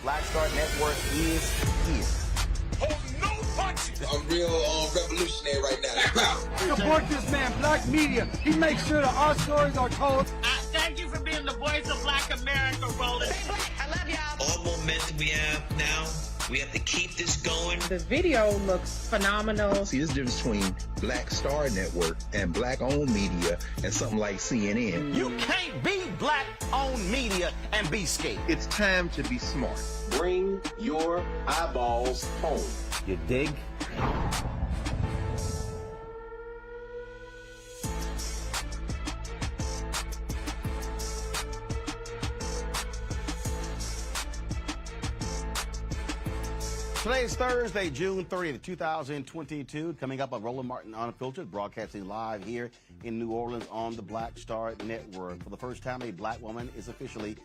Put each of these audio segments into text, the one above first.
Black Star Network is here. Oh, no punches! I'm real revolutionary right now. Support this man, Black Media. He makes sure that our stories are told. Thank you for being the voice of Black America, Roland. I love y'all. All momentum we have now, we have to keep this going. The video looks phenomenal. See, this difference between Black Star Network and black-owned media and something like CNN. You can't be black-owned media and be scared. It's time to be smart. Bring your eyeballs home. You dig? Today's Thursday, June 30th, 2022. Coming up on Roland Martin Unfiltered, broadcasting live here in New Orleans on the Black Star Network. For the first time, a black woman is officially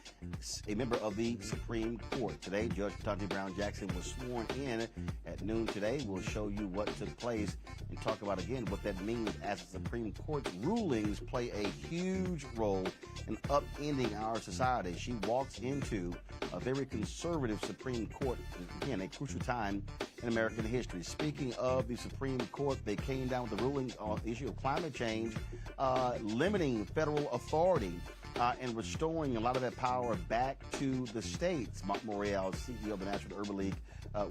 a member of the Supreme Court. Today, Judge Ketanji Brown Jackson was sworn in at noon today. We'll show you what took place and talk about, again, what that means as the Supreme Court's rulings play a huge role in upending our society. She walks into a very conservative Supreme Court, again, a crucial time in American history. Speaking of the Supreme Court, they came down with the ruling on the issue of climate change, limiting federal authority and restoring a lot of that power back to the states. Marc Morial, CEO of the National Urban League,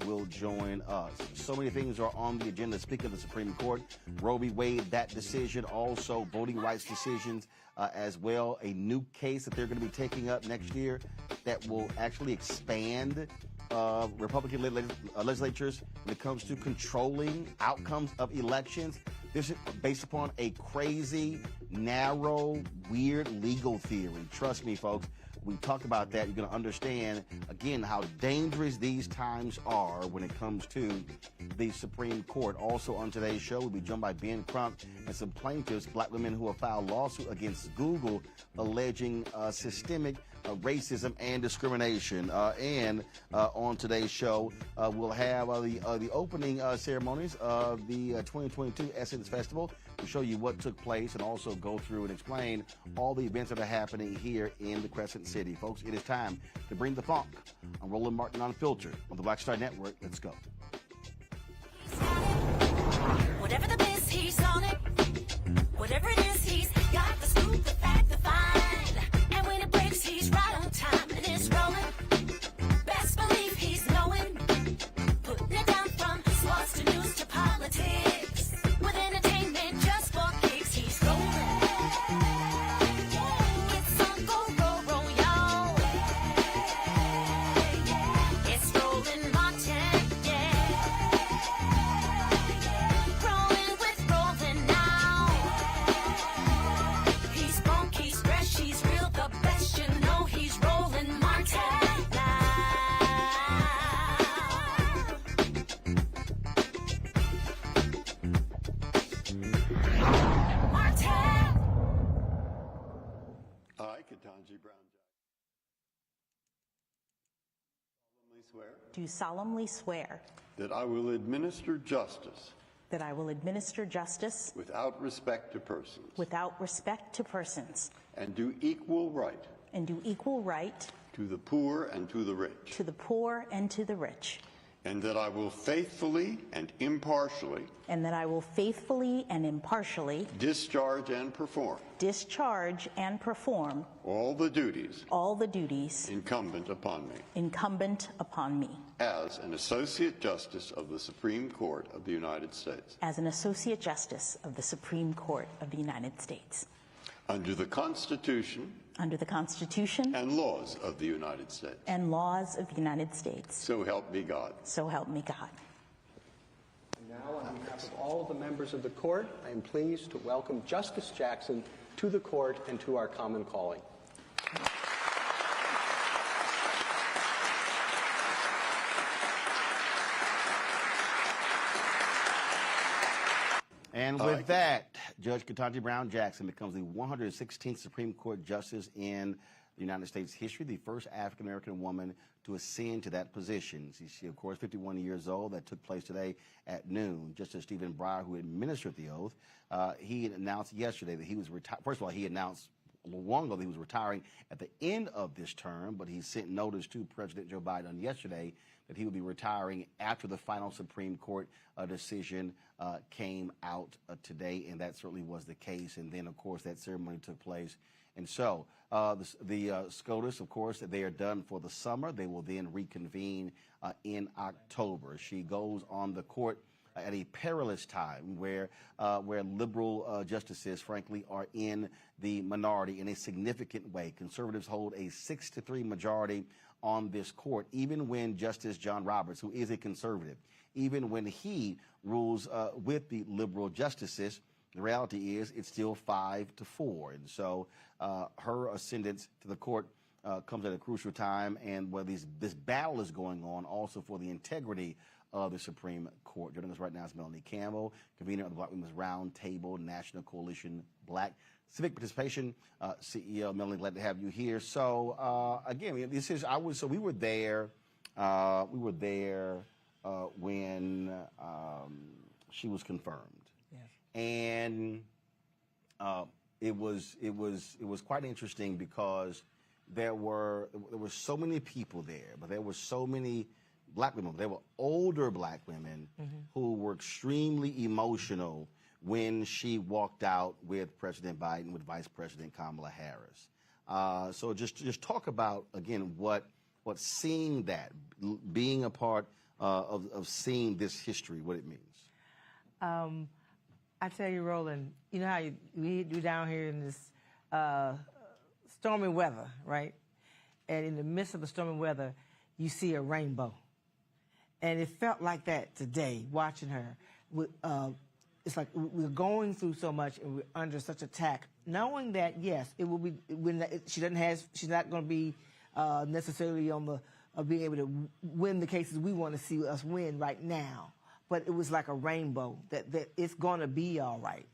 will join us. So many things are on the agenda. Speaking of the Supreme Court, Roe v. Wade, that decision, also voting rights decisions as well. A new case that they're going to be taking up next year that will actually expand Republican legislatures when it comes to controlling outcomes of elections. This is based upon a crazy, narrow, weird legal theory. Trust me, folks. We talk about that. You're going to understand, again, how dangerous these times are when it comes to the Supreme Court. Also on today's show, we'll be joined by Ben Crump and some plaintiffs, black women who have filed lawsuit against Google alleging systemic racism and discrimination. And on today's show, we'll have the opening ceremonies of the 2022 Essence Festival. We'll show you what took place and also go through and explain all the events that are happening here in the Crescent City. Folks, it is time to bring the funk on Roland Martin Unfiltered on the Black Star Network. Let's go. Whatever the biz, he's on it. Whatever it is, he's got the scoop, the fact, the find. And when it breaks, he's right on time and it's rolling. Best believe he's knowing. Putting it down from sports to news to politics. With entertainment just for kicks, he's rolling. It's on go, roll, y'all. It's Roland Martin, yeah. Rolling with Roland now. He's funk, he's fresh, he's real, the best, you know he's Roland Martin now. Martin! I, Ketanji Brown Jackson, Do solemnly swear that I will administer justice that I will administer justice without respect to persons without respect to persons and do equal right and do equal right to the poor and to the rich, to the poor and to the rich, and that I will faithfully and impartially and that I will faithfully and impartially discharge and perform all the duties incumbent upon me as an Associate Justice of the Supreme Court of the United States. As an Associate Justice of the Supreme Court of the United States. Under the Constitution and laws of the United States. So help me God. So help me God. Now, on behalf of all of the members of the court, I am pleased to welcome Justice Jackson to the court and to our common calling. And with that, Judge Ketanji Brown Jackson becomes the 116th Supreme Court Justice in the United States history, the first African-American woman to ascend to that position. She, of course, 51 years old. That took place today at noon. Justice Stephen Breyer, who administered the oath, he announced yesterday that he was retired. First of all, he announced a little long ago that he was retiring at the end of this term, but he sent notice to President Joe Biden yesterday that he would be retiring after the final Supreme Court decision came out today, and that certainly was the case. And then, of course, that ceremony took place. And so the SCOTUS, of course, they are done for the summer. They will then reconvene in October. She goes on the court at a perilous time where liberal justices, frankly, are in the minority in a significant way. Conservatives hold a 6-3 majority on this court, even when Justice John Roberts, who is a conservative, even when he rules with the liberal justices, the reality is it's still 5-4. And so her ascendance to the court comes at a crucial time, and where this battle is going on also for the integrity of the Supreme Court. Joining us right now is Melanie Campbell, convener of the Black Women's Roundtable, National Coalition Black Civic Participation, CEO. Melanie, glad to have you here. So again, this is we were there. When she was confirmed. Yes. And it was quite interesting because there were so many people there, but there were so many black women. There were older black women who were extremely emotional when she walked out with President Biden, with Vice President Kamala Harris. So just talk about, again, what seeing that, being a part of seeing this history, what it means. I tell you, Roland, you know how we down here in this stormy weather, right? And in the midst of the stormy weather, you see a rainbow. And it felt like that today, watching her. It's like we're going through so much and we're under such attack, knowing that, yes, it will be, she's not going to be necessarily on the, being able to win the cases we want to see us win right now. But it was like a rainbow, that it's going to be all right.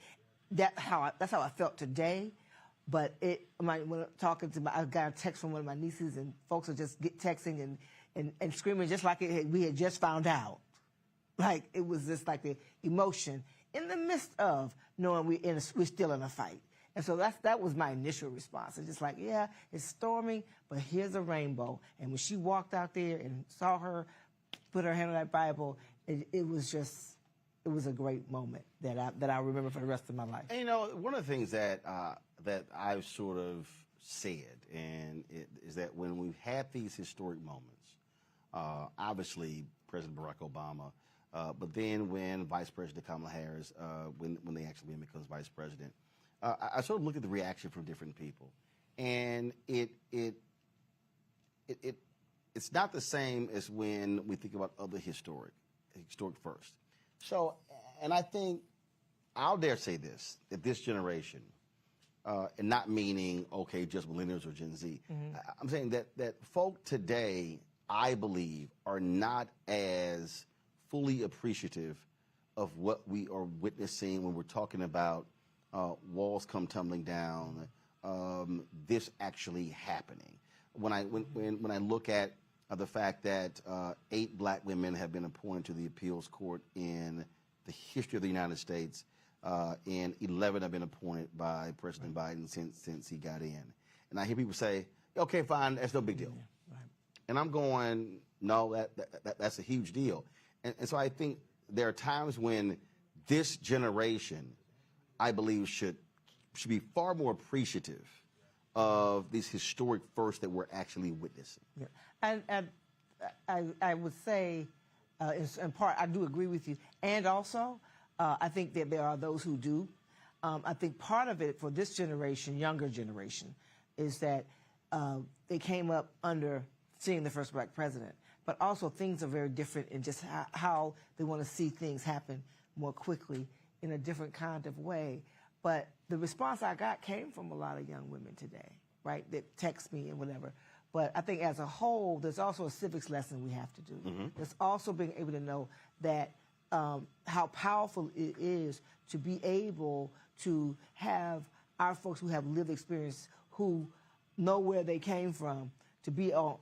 That's how I felt today. But when talking to I got a text from one of my nieces, and folks are just texting and screaming just like we had just found out. Like, it was just like the emotion in the midst of knowing we're still in a fight. And so that was my initial response. It's just like, yeah, it's storming, but here's a rainbow. And when she walked out there and saw her put her hand on that Bible, it was just was a great moment that I remember for the rest of my life. And, one of the things that I've sort of said, is that when we've had these historic moments, obviously President Barack Obama, but then when Vice President Kamala Harris, when they actually becomes Vice President, I sort of look at the reaction from different people, and it's not the same as when we think about other historic firsts. So, and I think I'll dare say this, that this generation, and not meaning, okay, just millennials or Gen Z, I'm saying that folk today, I believe, are not as fully appreciative of what we are witnessing when we're talking about walls come tumbling down, this actually happening. When I look at the fact that 8 black women have been appointed to the appeals court in the history of the United States, and 11 have been appointed by President Biden since he got in. And I hear people say, okay, fine, that's no big deal. Yeah, right. And I'm going, no, that's a huge deal. And so I think there are times when this generation, I believe, should be far more appreciative of these historic firsts that we're actually witnessing. Yeah. And I would say, in part, I do agree with you. And also, I think that there are those who do. I think part of it for this generation, younger generation, is that they came up under seeing the first black president. But also things are very different in just how they want to see things happen more quickly in a different kind of way. But the response I got came from a lot of young women today, right, that text me and whatever. But I think as a whole, there's also a civics lesson we have to do. There's also being able to know that how powerful it is to be able to have our folks who have lived experience, who know where they came from, to be on.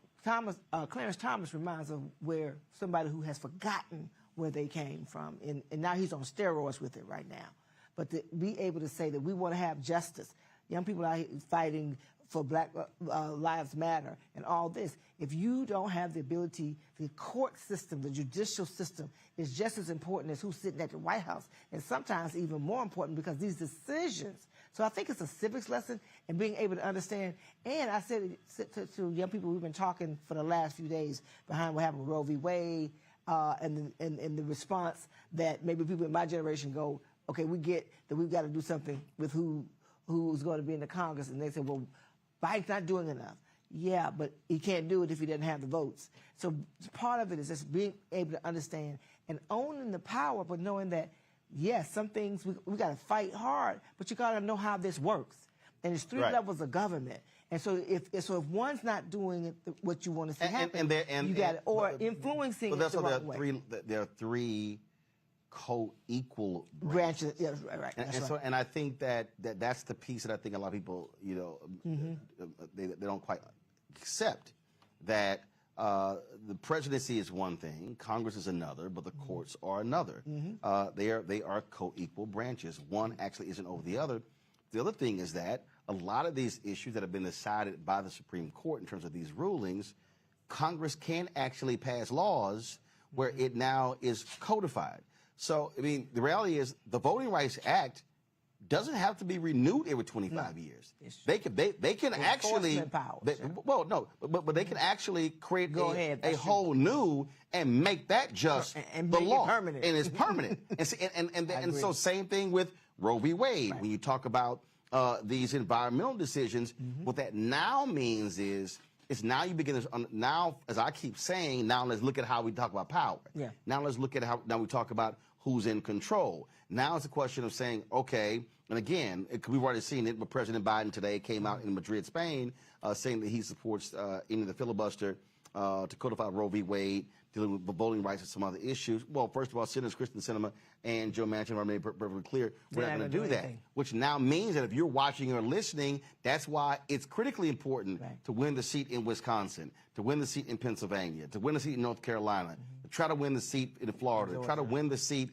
Clarence Thomas reminds of where somebody who has forgotten where they came from, and now he's on steroids with it right now. But to be able to say that we want to have justice, young people are fighting for Black Lives Matter and all this. If you don't have the ability, the court system, the judicial system is just as important as who's sitting at the White House, and sometimes even more important because these decisions. So I think it's a civics lesson and being able to understand. And I said to young people, we've been talking for the last few days behind what happened with Roe v. Wade, and the response that maybe people in my generation go, okay, we get that we've got to do something with who's going to be in the Congress. And they say, well, Biden's not doing enough. Yeah, but he can't do it if he doesn't have the votes. So part of it is just being able to understand and owning the power, but knowing that, yes, some things we got to fight hard, but you got to know how this works. And there's 3 levels of government. And so if one's not doing what you want to see happen, you got it, or influencing it the wrong way. There are 3 co-equal branches. Yeah, right. And I think that's the piece that I think a lot of people, they don't quite accept, that the presidency is one thing, Congress is another, but the courts are another. They are co-equal branches. One actually isn't over the other. The other thing is that a lot of these issues that have been decided by the Supreme Court in terms of these rulings, Congress can actually pass laws where it now is codified. So, I mean, the reality is the Voting Rights Act doesn't have to be renewed every 25 years. They can actually, but they can actually create a whole new and make that just the law. Permanent. And it's permanent. and so same thing with Roe v. Wade. Right. When you talk about these environmental decisions, what that now means is now you begin to, now, as I keep saying, now let's look at how we talk about power. Yeah. Now let's look at how, now we talk about who's in control. Now it's a question of saying, okay, and again, we've already seen it, but President Biden today came out in Madrid, Spain, saying that he supports ending the filibuster to codify Roe v. Wade, dealing with voting rights and some other issues. Well, first of all, Senators Kristen Sinema and Joe Manchin are made perfectly clear we're not going to do that, which now means that if you're watching or listening, that's why it's critically important to win the seat in Wisconsin, to win the seat in Pennsylvania, to win the seat in North Carolina, to try to win the seat in Florida, to try to win the seat,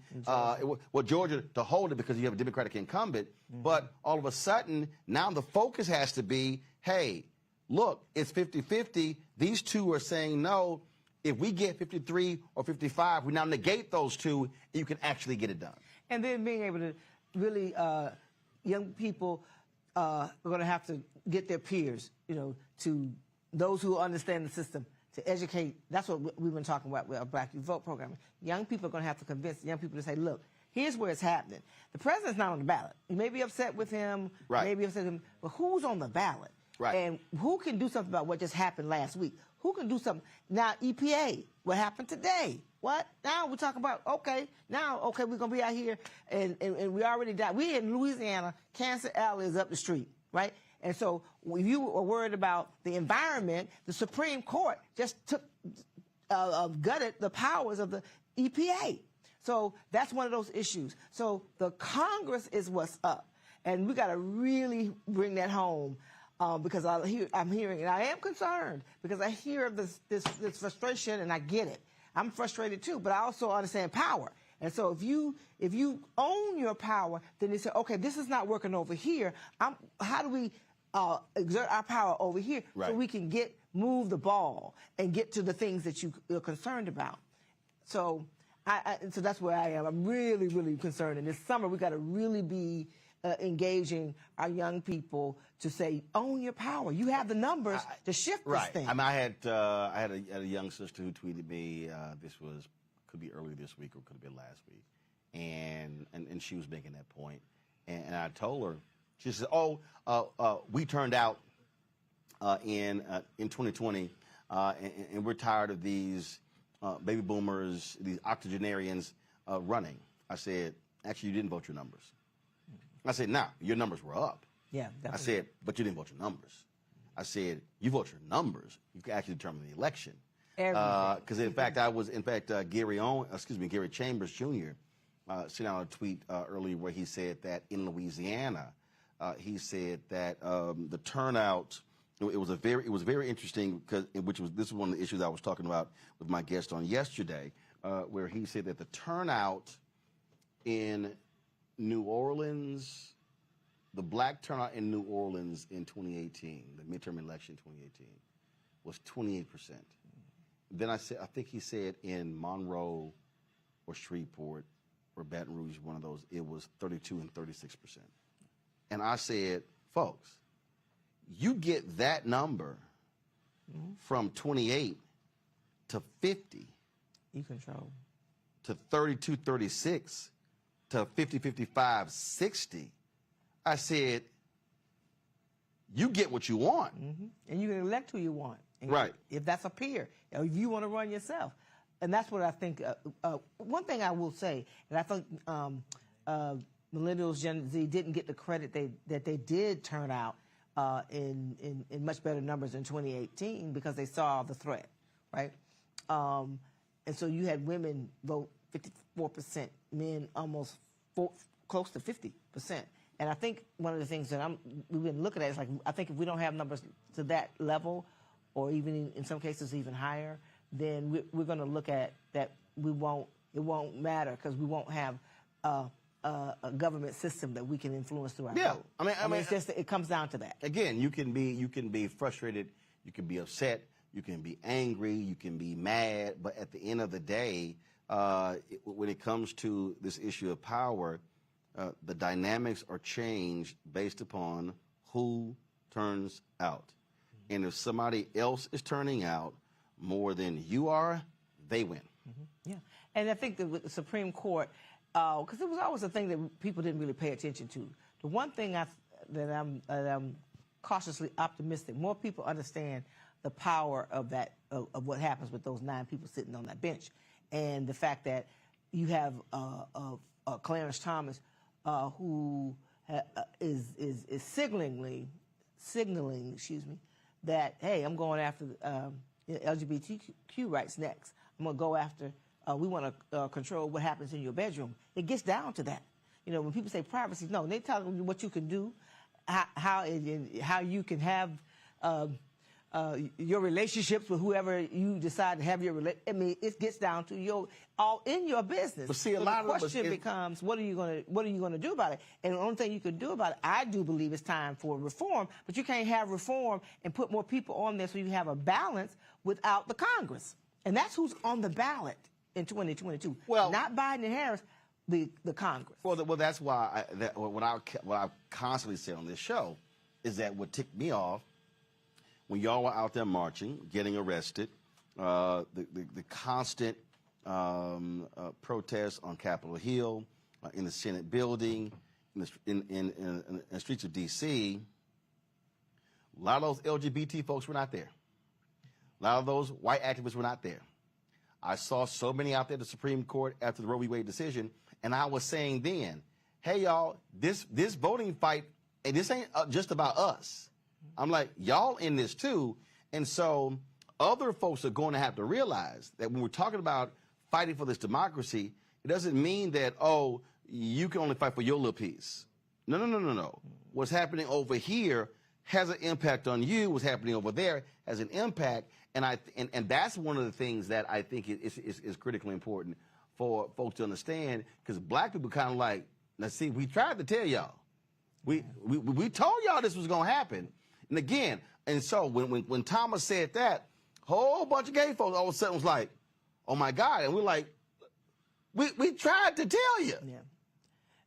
Georgia, to hold it because you have a Democratic incumbent. But all of a sudden, now the focus has to be, hey, look, it's 50-50. These two are saying no. If we get 53 or 55, we now negate those two, and you can actually get it done. And then being able to really, young people are going to have to get their peers, to those who understand the system, to educate. That's what we've been talking about with our Black Youth Vote program. Young people are going to have to convince young people to say, look, here's where it's happening. The president's not on the ballot. You may be upset with him, maybe upset with him, but who's on the ballot? Right. And who can do something about what just happened last week? Who can do something? Now, EPA, what happened today? What? Now we're talking about, okay, we're going to be out here, and we already died. We're in Louisiana. Cancer Alley is up the street, right? And so if you were worried about the environment, the Supreme Court just gutted the powers of the EPA. So that's one of those issues. So the Congress is what's up. And we got to really bring that home. Because I'm hearing, and I am concerned because I hear this frustration, and I get it. I'm frustrated too, but I also understand power. And so if you own your power, then you say, okay, this is not working over here. How do we exert our power over here so we can move the ball and get to the things that you're concerned about? So so that's where I am. I'm really, really concerned. And this summer we got to really be engaging our young people to say, own your power. You have the numbers to shift this thing. I mean, I had a young sister who tweeted me. Could be earlier this week or could have been last week, and she was making that point. And I told her, she said, we turned out in 2020, and we're tired of these baby boomers, these octogenarians running. I said, actually, you didn't vote your numbers. I said, now, your numbers were up. Yeah, definitely. I said, but you didn't vote your numbers. I said, you vote your numbers, you can actually determine the election. Because in fact, Gary Chambers Jr. Sent out a tweet earlier where he said that in Louisiana, he said that the turnout. It was very interesting because this is one of the issues I was talking about with my guest on yesterday, where he said that the turnout in New Orleans, the black turnout in New Orleans in 2018, the midterm election 2018, was 28%. Then I think he said in Monroe or Shreveport or Baton Rouge, one of those, it was 32 and 36%. And I said, folks, you get that number from 28 to 50. You control. To 32, 36. To 50, 55, 60, I said, you get what you want. Mm-hmm. And you can elect who you want. And right. If that's a peer, or if you want to run yourself. And that's what I think. One thing I will say, and I think millennials, Gen Z didn't get the credit that they did turn out in much better numbers in 2018 because they saw the threat, right? And so you had women vote 54%, men almost close to 50%. And I think one of the things that we've been looking at is, like, I think if we don't have numbers to that level, or even in some cases even higher, then we're going to look at that it won't matter because we won't have a government system that we can influence through our vote. I mean, it's just, it comes down to that. Again, you can be frustrated, you can be upset, you can be angry, you can be mad, but at the end of the day, when it comes to this issue of power, the dynamics are changed based upon who turns out. And if somebody else is turning out more than you are, they win. Mm-hmm. Yeah. And I think that with the Supreme Court, because it was always a thing that people didn't really pay attention to. The one thing that I'm cautiously optimistic, more people understand the power of of what happens with those 9 people sitting on that bench. And the fact that you have Clarence Thomas, who is signaling, that, hey, I'm going after LGBTQ rights next. I'm going to go after. We want to control what happens in your bedroom. It gets down to that. You know, when people say privacy, no, they tell you what you can do, how you can have your relationships with whoever you decide to have your relationship. I mean, it gets down to all in your business. But see, the question becomes, what are you going to do about it? And the only thing you can do about it, I do believe, it's time for reform. But you can't have reform and put more people on there so you have a balance without the Congress. And that's who's on the ballot in 2022. Well, not Biden and Harris, the Congress. Well, that's why what I constantly say on this show is that what ticked me off when y'all were out there marching, getting arrested, the constant protests on Capitol Hill, in the Senate building, in the streets of D.C., a lot of those LGBT folks were not there. A lot of those white activists were not there. I saw so many out there at the Supreme Court after the Roe v. Wade decision, and I was saying then, hey, y'all, this voting fight, and this ain't just about us. I'm like, y'all in this too. And so other folks are going to have to realize that when we're talking about fighting for this democracy, it doesn't mean that, oh, you can only fight for your little piece. No. What's happening over here has an impact on you. What's happening over there has an impact. And that's one of the things that I think is critically important for folks to understand, because black people kind of like, let's see, we tried to tell y'all. We told y'all this was going to happen. And again, and so when Thomas said that, whole bunch of gay folks all of a sudden was like, oh my God. And we're like, we tried to tell you. Yeah.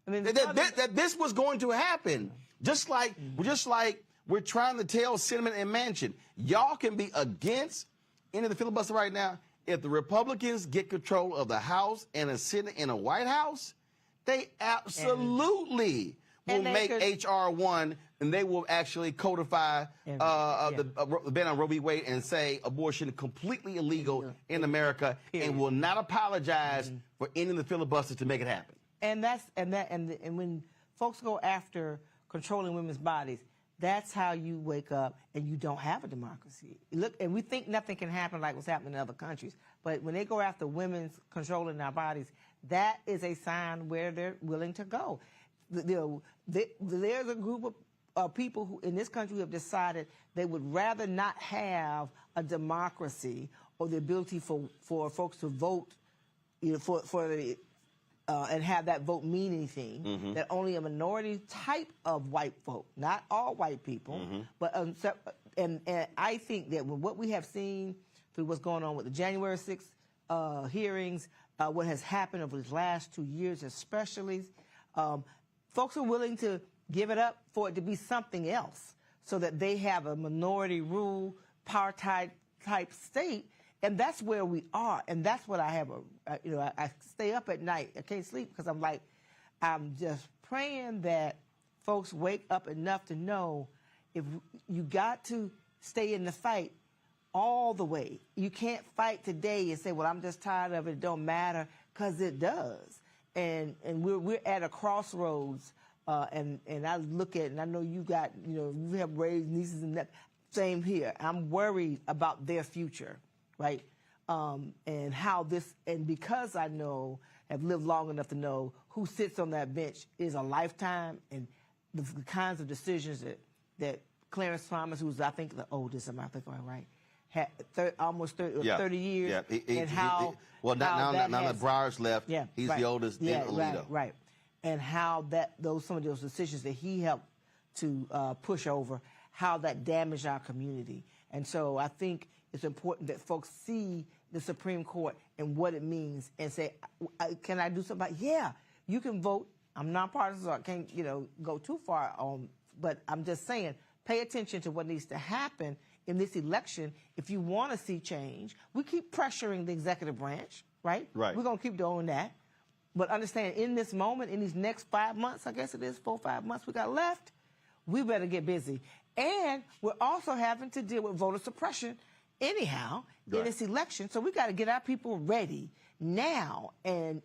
I mean, that this was going to happen. Just like we're trying to tell Cinnamon and Manchin, y'all can be against any of the filibuster right now. If the Republicans get control of the House and a Senate and a White House, they absolutely will make H.R. 1, and they will actually codify the ban on Roe v. Wade and say abortion is completely illegal in America, and will not apologize for ending the filibuster to make it happen. And when folks go after controlling women's bodies, that's how you wake up and you don't have a democracy. Look, and we think nothing can happen like what's happening in other countries. But when they go after women's controlling our bodies, that is a sign where they're willing to go. There's a group of people who in this country who have decided they would rather not have a democracy or the ability for folks to vote, and have that vote mean anything, that only a minority type of white folk, not all white people, but and I think that with what we have seen through what's going on with the January 6th hearings, what has happened over the last 2 years especially, folks are willing to give it up for it to be something else so that they have a minority rule, power type state. And that's where we are, and that's what I have. I stay up at night. I can't sleep because I'm just praying that folks wake up enough to know if you got to stay in the fight all the way. You can't fight today and say, "Well, I'm just tired of it. It don't matter," because it does. And we're at a crossroads. And I look at, and I know you got, you have raised nieces and nephews. Same here. I'm worried about their future. Right? And how this, and because I have lived long enough to know who sits on that bench is a lifetime, and the kinds of decisions that Clarence Thomas, who's I think the oldest, am I thinking right, had almost 30 years, and how now that Breyer's left, he's the oldest in Alito. Right, and how some of those decisions that he helped to push over, how that damaged our community, and so I think it's important that folks see the Supreme Court and what it means and say, can I do something? Yeah, you can vote. I'm nonpartisan, so I can't, go too far on, but I'm just saying, pay attention to what needs to happen in this election. If you want to see change, we keep pressuring the executive branch, right? Right. We're going to keep doing that. But understand, in this moment, in these next 5 months, I guess it is 4 or 5 months we got left, we better get busy. And we're also having to deal with voter suppression anyhow in this election, so we got to get our people ready now and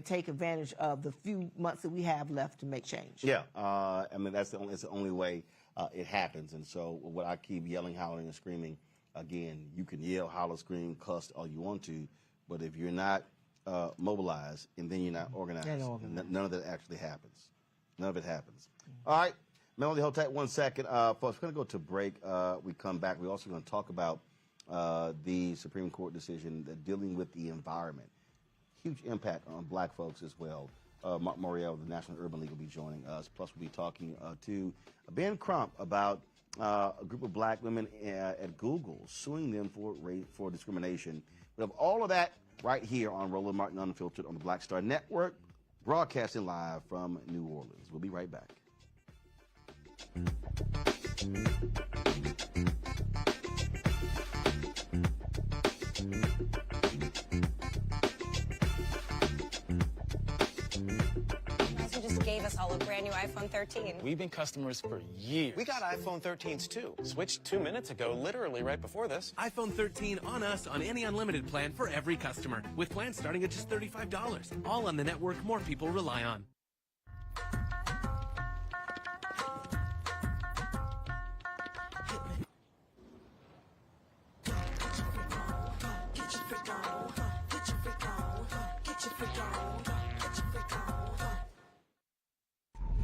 take advantage of the few months that we have left to make change. Yeah, I mean it's the only way it happens. And so what I keep yelling, hollering, and screaming, again, you can yell, holler, scream, cuss all you want to, but if you're not mobilized and then you're not organized, none of that actually happens. None of it happens. All right, Melody, hold tight 1 second, folks. We're going to go to break. We come back. We're also going to talk about the Supreme Court decision dealing with the environment. Huge impact on black folks as well. Marc Morial of the National Urban League will be joining us. Plus, we'll be talking to Ben Crump about a group of black women at Google suing them for discrimination We have all of that right here on Roland Martin Unfiltered on the Black Star Network, broadcasting live from New Orleans. We'll be right back. Gave us all a brand new iPhone 13. We've been customers for years. We got iPhone 13s too. Switched 2 minutes ago, literally right before this. iPhone 13 on us on any unlimited plan for every customer, with plans starting at just $35. All on the network more people rely on.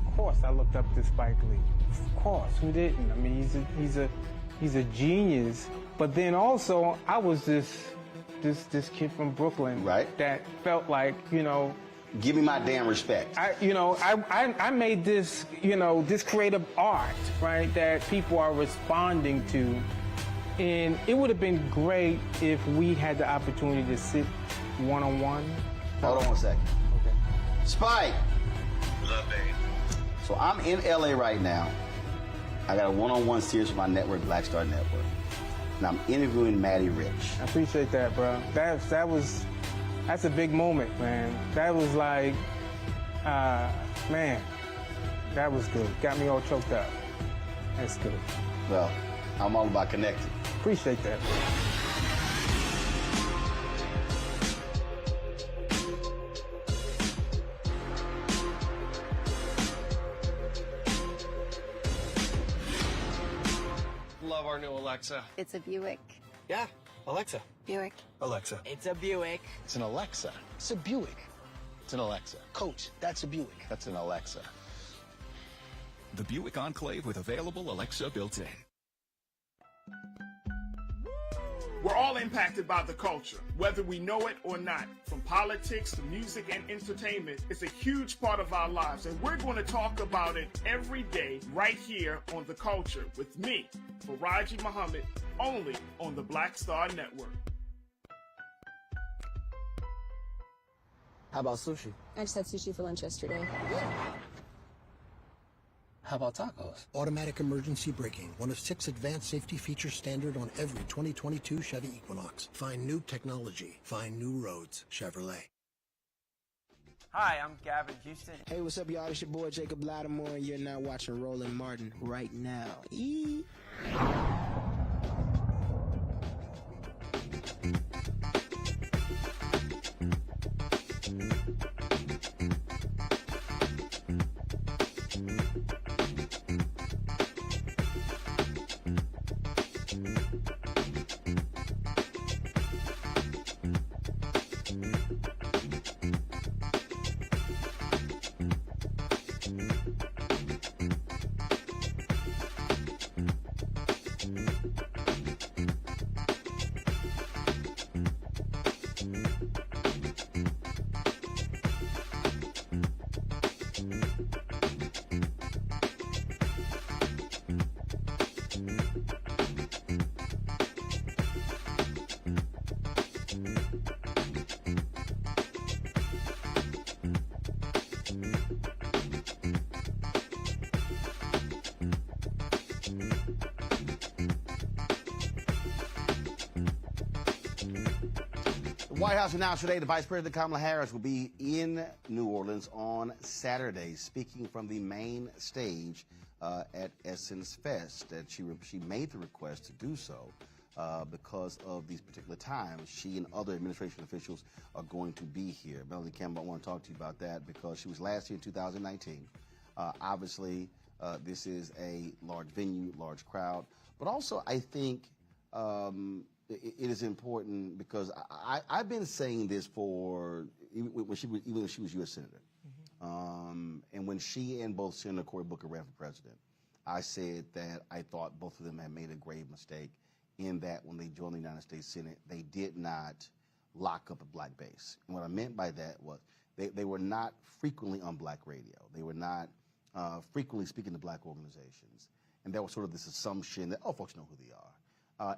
Of course, I looked up to Spike Lee. Of course, who didn't? I mean, he's a genius. But then also, I was this kid from Brooklyn, right? That felt like, you know, give me my damn respect. I made this, you know, this creative art, right, that people are responding to, and it would have been great if we had the opportunity to sit one-on-one. Hold on one second. Okay. Spike. What's up, babe? So I'm in LA right now. I got a one-on-one series with my network, Black Star Network. And I'm interviewing Maddie Rich. I appreciate that, bro. That's a big moment, man. That was like, man, that was good. Got me all choked up. That's good. Well, I'm all about connecting. Appreciate that, bro. Love our new Alexa. It's a Buick. Yeah, Alexa. Buick. Alexa. It's a Buick. It's an Alexa. It's a Buick. It's an Alexa. Coach, that's a Buick. That's an Alexa. The Buick Enclave with available Alexa built-in. We're all impacted by the culture, whether we know it or not. From politics to music and entertainment, it's a huge part of our lives, and we're going to talk about it every day right here on The Culture with me, Faraji Muhammad, only on the Black Star Network. How about sushi? I just had sushi for lunch yesterday. How about tacos? Automatic emergency braking, one of 6 advanced safety features standard on every 2022 Chevy Equinox. Find new technology. Find new roads. Chevrolet. Hi, I'm Gavin Houston. Hey, what's up, y'all? It's your boy Jacob Lattimore, and you're now watching Roland Martin right now. The White House announced today the Vice President Kamala Harris will be in New Orleans on Saturday, speaking from the main stage at Essence Fest. And she made the request to do so because of these particular times. She and other administration officials are going to be here. Melanie Campbell, I want to talk to you about that because she was last here in 2019. Obviously, this is a large venue, large crowd, but also I think it is important because I've been saying this for even when she was U.S. Senator, and when she and both Senator Cory Booker ran for president, I said that I thought both of them had made a grave mistake in that when they joined the United States Senate, they did not lock up a black base. And what I meant by that was they were not frequently on black radio. They were not frequently speaking to black organizations. And there was sort of this assumption that, oh, folks know who they are.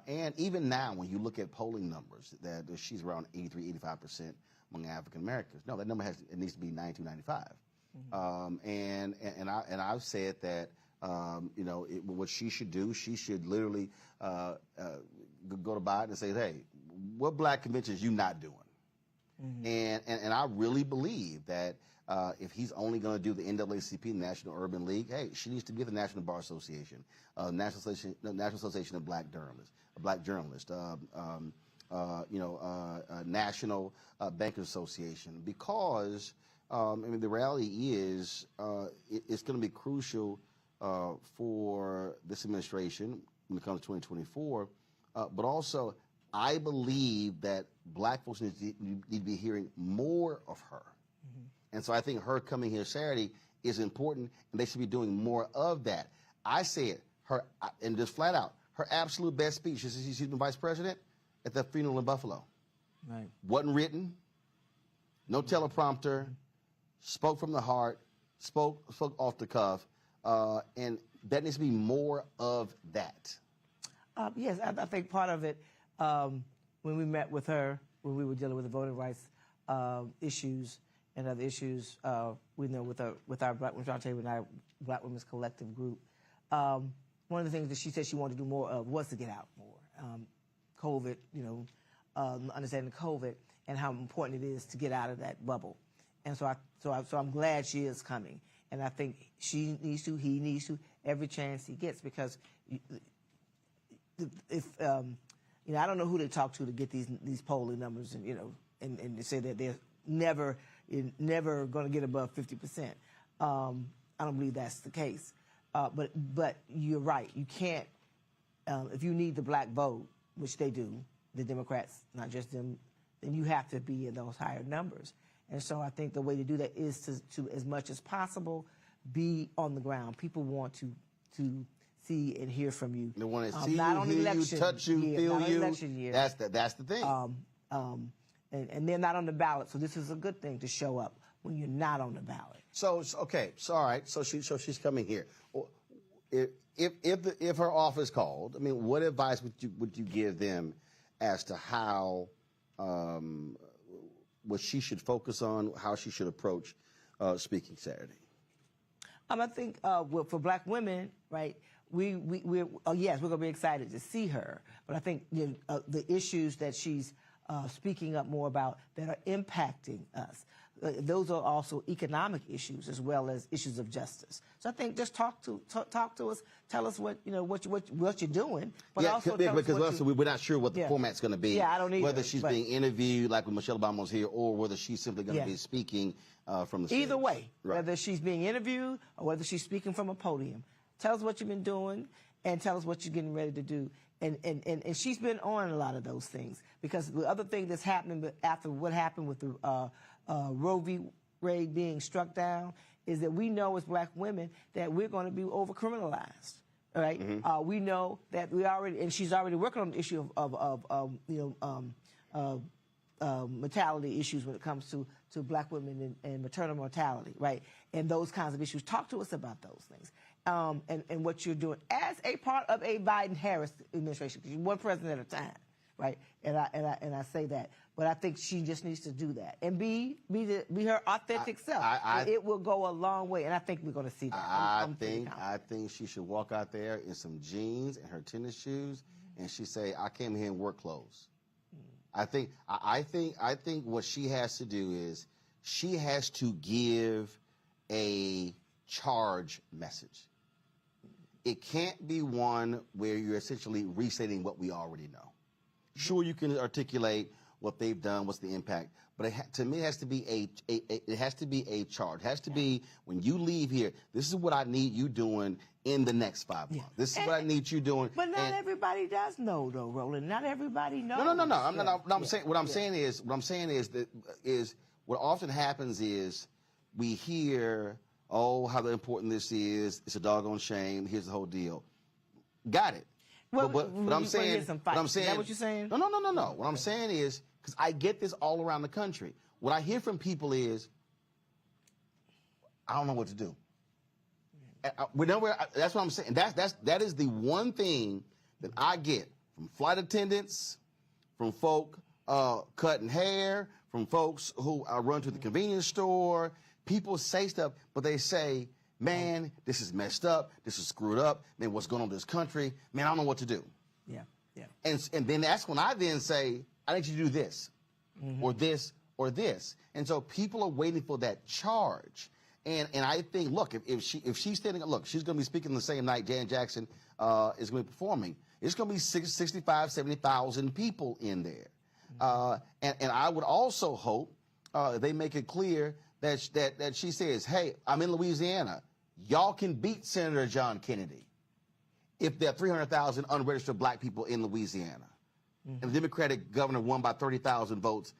And even now, when you look at polling numbers, that she's around 83, 85% among African Americans. No, that number it needs to be 92, 95. And I've said that what she should do, she should literally go to Biden and say, hey, what black conventions you not doing? And I really believe that if he's only going to do the NAACP, National Urban League, hey, she needs to be the National Bar Association, National Association of Black Journalists, National Bankers Association, because the reality is it's going to be crucial for this administration when it comes to 2024, but also I believe that black folks need to be hearing more of her. And so I think her coming here Saturday is important, and they should be doing more of that. I said and just flat out, her absolute best speech, she's the vice president at the funeral in Buffalo. Right. Wasn't written, no teleprompter, spoke from the heart, spoke off the cuff, and that needs to be more of that. Yes, I think part of it, when we met with her, when we were dealing with the voting rights issues and other issues, we know with our Black Women's Roundtable and our Black Women's Collective group, one of the things that she said she wanted to do more of was to get out more. COVID, understanding COVID and how important it is to get out of that bubble. And so I'm glad she is coming. And I think she needs to, he needs to, every chance he gets, because if I don't know who they talk to get these polling numbers, and they say that they're never going to get above 50%. I don't believe that's the case. But you're right. You can't, if you need the black vote, which they do, the Democrats, not just them, then you have to be in those higher numbers. And so I think the way to do that is to as much as possible, be on the ground. People want to see and hear from you. They want to see you, hear you, touch you, feel you. Election year. That's the thing. And they're not on the ballot, so this is a good thing to show up when you're not on the ballot. So all right. So she's coming here. If her office called, what advice would you give them as to how what she should focus on, how she should approach speaking Saturday? I think for black women, right, we're going to be excited to see her. But I think the issues that she's speaking up more about that are impacting us, those are also economic issues as well as issues of justice. So I think just talk to us, tell us what you're doing, but also because we're not sure what the format's going to be. Yeah, I don't either. Whether she's being interviewed like when Michelle Obama was here, or whether she's simply going to be speaking from the stage. Either way, right. Whether she's being interviewed or whether she's speaking from a podium, tell us what you've been doing and tell us what you're getting ready to do. And she's been on a lot of those things, because the other thing that's happening after what happened with the Roe v. Wade being struck down is that we know as black women that we're going to be over-criminalized, all right? Mm-hmm. We know that she's already working on the issue of mortality issues when it comes to black women and maternal mortality, right? And those kinds of issues. Talk to us about those things. And what you're doing as a part of a Biden-Harris administration, because you're one president at a time, right? And I say that, but I think she just needs to do that and be her authentic self. It will go a long way, and I think we're going to see that. I think she should walk out there in some jeans and her tennis shoes, and she say, "I came here in work clothes." I think what she has to do is she has to give a charge message. It can't be one where you're essentially restating what we already know. Sure, you can articulate what they've done, what's the impact, but to me, it has to be a charge. It has to be, when you leave here, this is what I need you doing in the next 5 months. This is what I need you doing. But not everybody does know, though, Roland. Not everybody knows. No. What I'm saying is what often happens is we hear, oh, how important this is. It's a doggone shame. Here's the whole deal. Got it. Well, but I'm saying, is that what you're saying? No. What I'm saying is, because I get this all around the country. What I hear from people is, I don't know what to do. That's what I'm saying. That is the one thing that I get from flight attendants, from folk cutting hair, from folks who run to the convenience store. People say stuff, but they say, man, this is messed up. This is screwed up. Man, what's going on in this country? Man, I don't know what to do. Yeah, yeah. And then that's when I then say, I need you to do this, or this, or this. And so people are waiting for that charge. And I think, look, if she's standing up, look, she's going to be speaking the same night Janet Jackson is going to be performing. It's going to be 65, 70,000 people in there. And I would also hope they make it clear that she says, hey, I'm in Louisiana. Y'all can beat Senator John Kennedy if there are 300,000 unregistered black people in Louisiana. And the Democratic governor won by 30,000 votes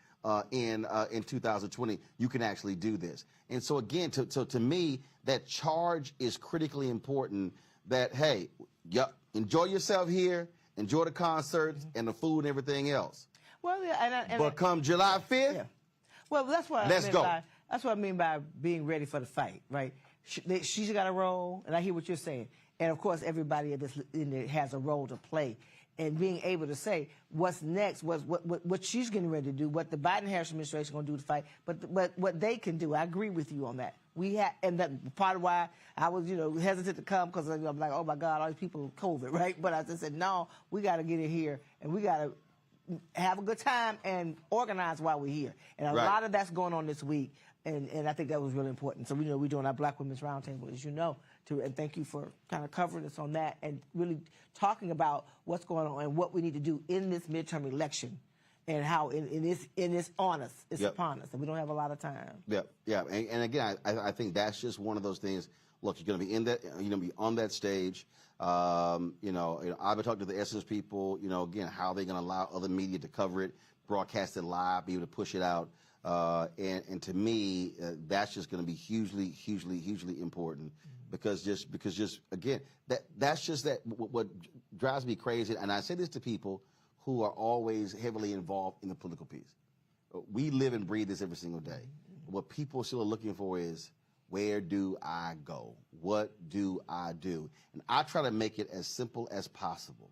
in 2020. You can actually do this. And so again, to me, that charge is critically important. That hey, enjoy yourself here, enjoy the concerts and the food and everything else. Well, yeah, but come July 5th, yeah. Well, that's what let's go. That's what I mean by being ready for the fight, right? She's got a role, and I hear what you're saying. And of course, everybody in there has a role to play. And being able to say what's next, what she's getting ready to do, what the Biden-Harris administration is going to do to fight, but what they can do. I agree with you on that. And that part of why I was, hesitant to come, because I'm like, oh my God, all these people with COVID, right? But I just said, no, we got to get in here and we got to have a good time and organize while we're here. And a lot of that's going on this week. And I think that was really important. So we're doing our Black Women's Roundtable, as you know, and thank you for kind of covering us on that and really talking about what's going on and what we need to do in this midterm election and how it's on us, it's upon us, and we don't have a lot of time. Yeah. And again, I think that's just one of those things. Look, you're going to be you're going to be on that stage. I've been talking to the Essence people. Again, how they're going to allow other media to cover it, broadcast it live, be able to push it out. And to me, that's just going to be hugely, hugely, hugely important because again, that's just what drives me crazy. And I say this to people who are always heavily involved in the political piece. We live and breathe this every single day. What people still are looking for is, where do I go? What do I do? And I try to make it as simple as possible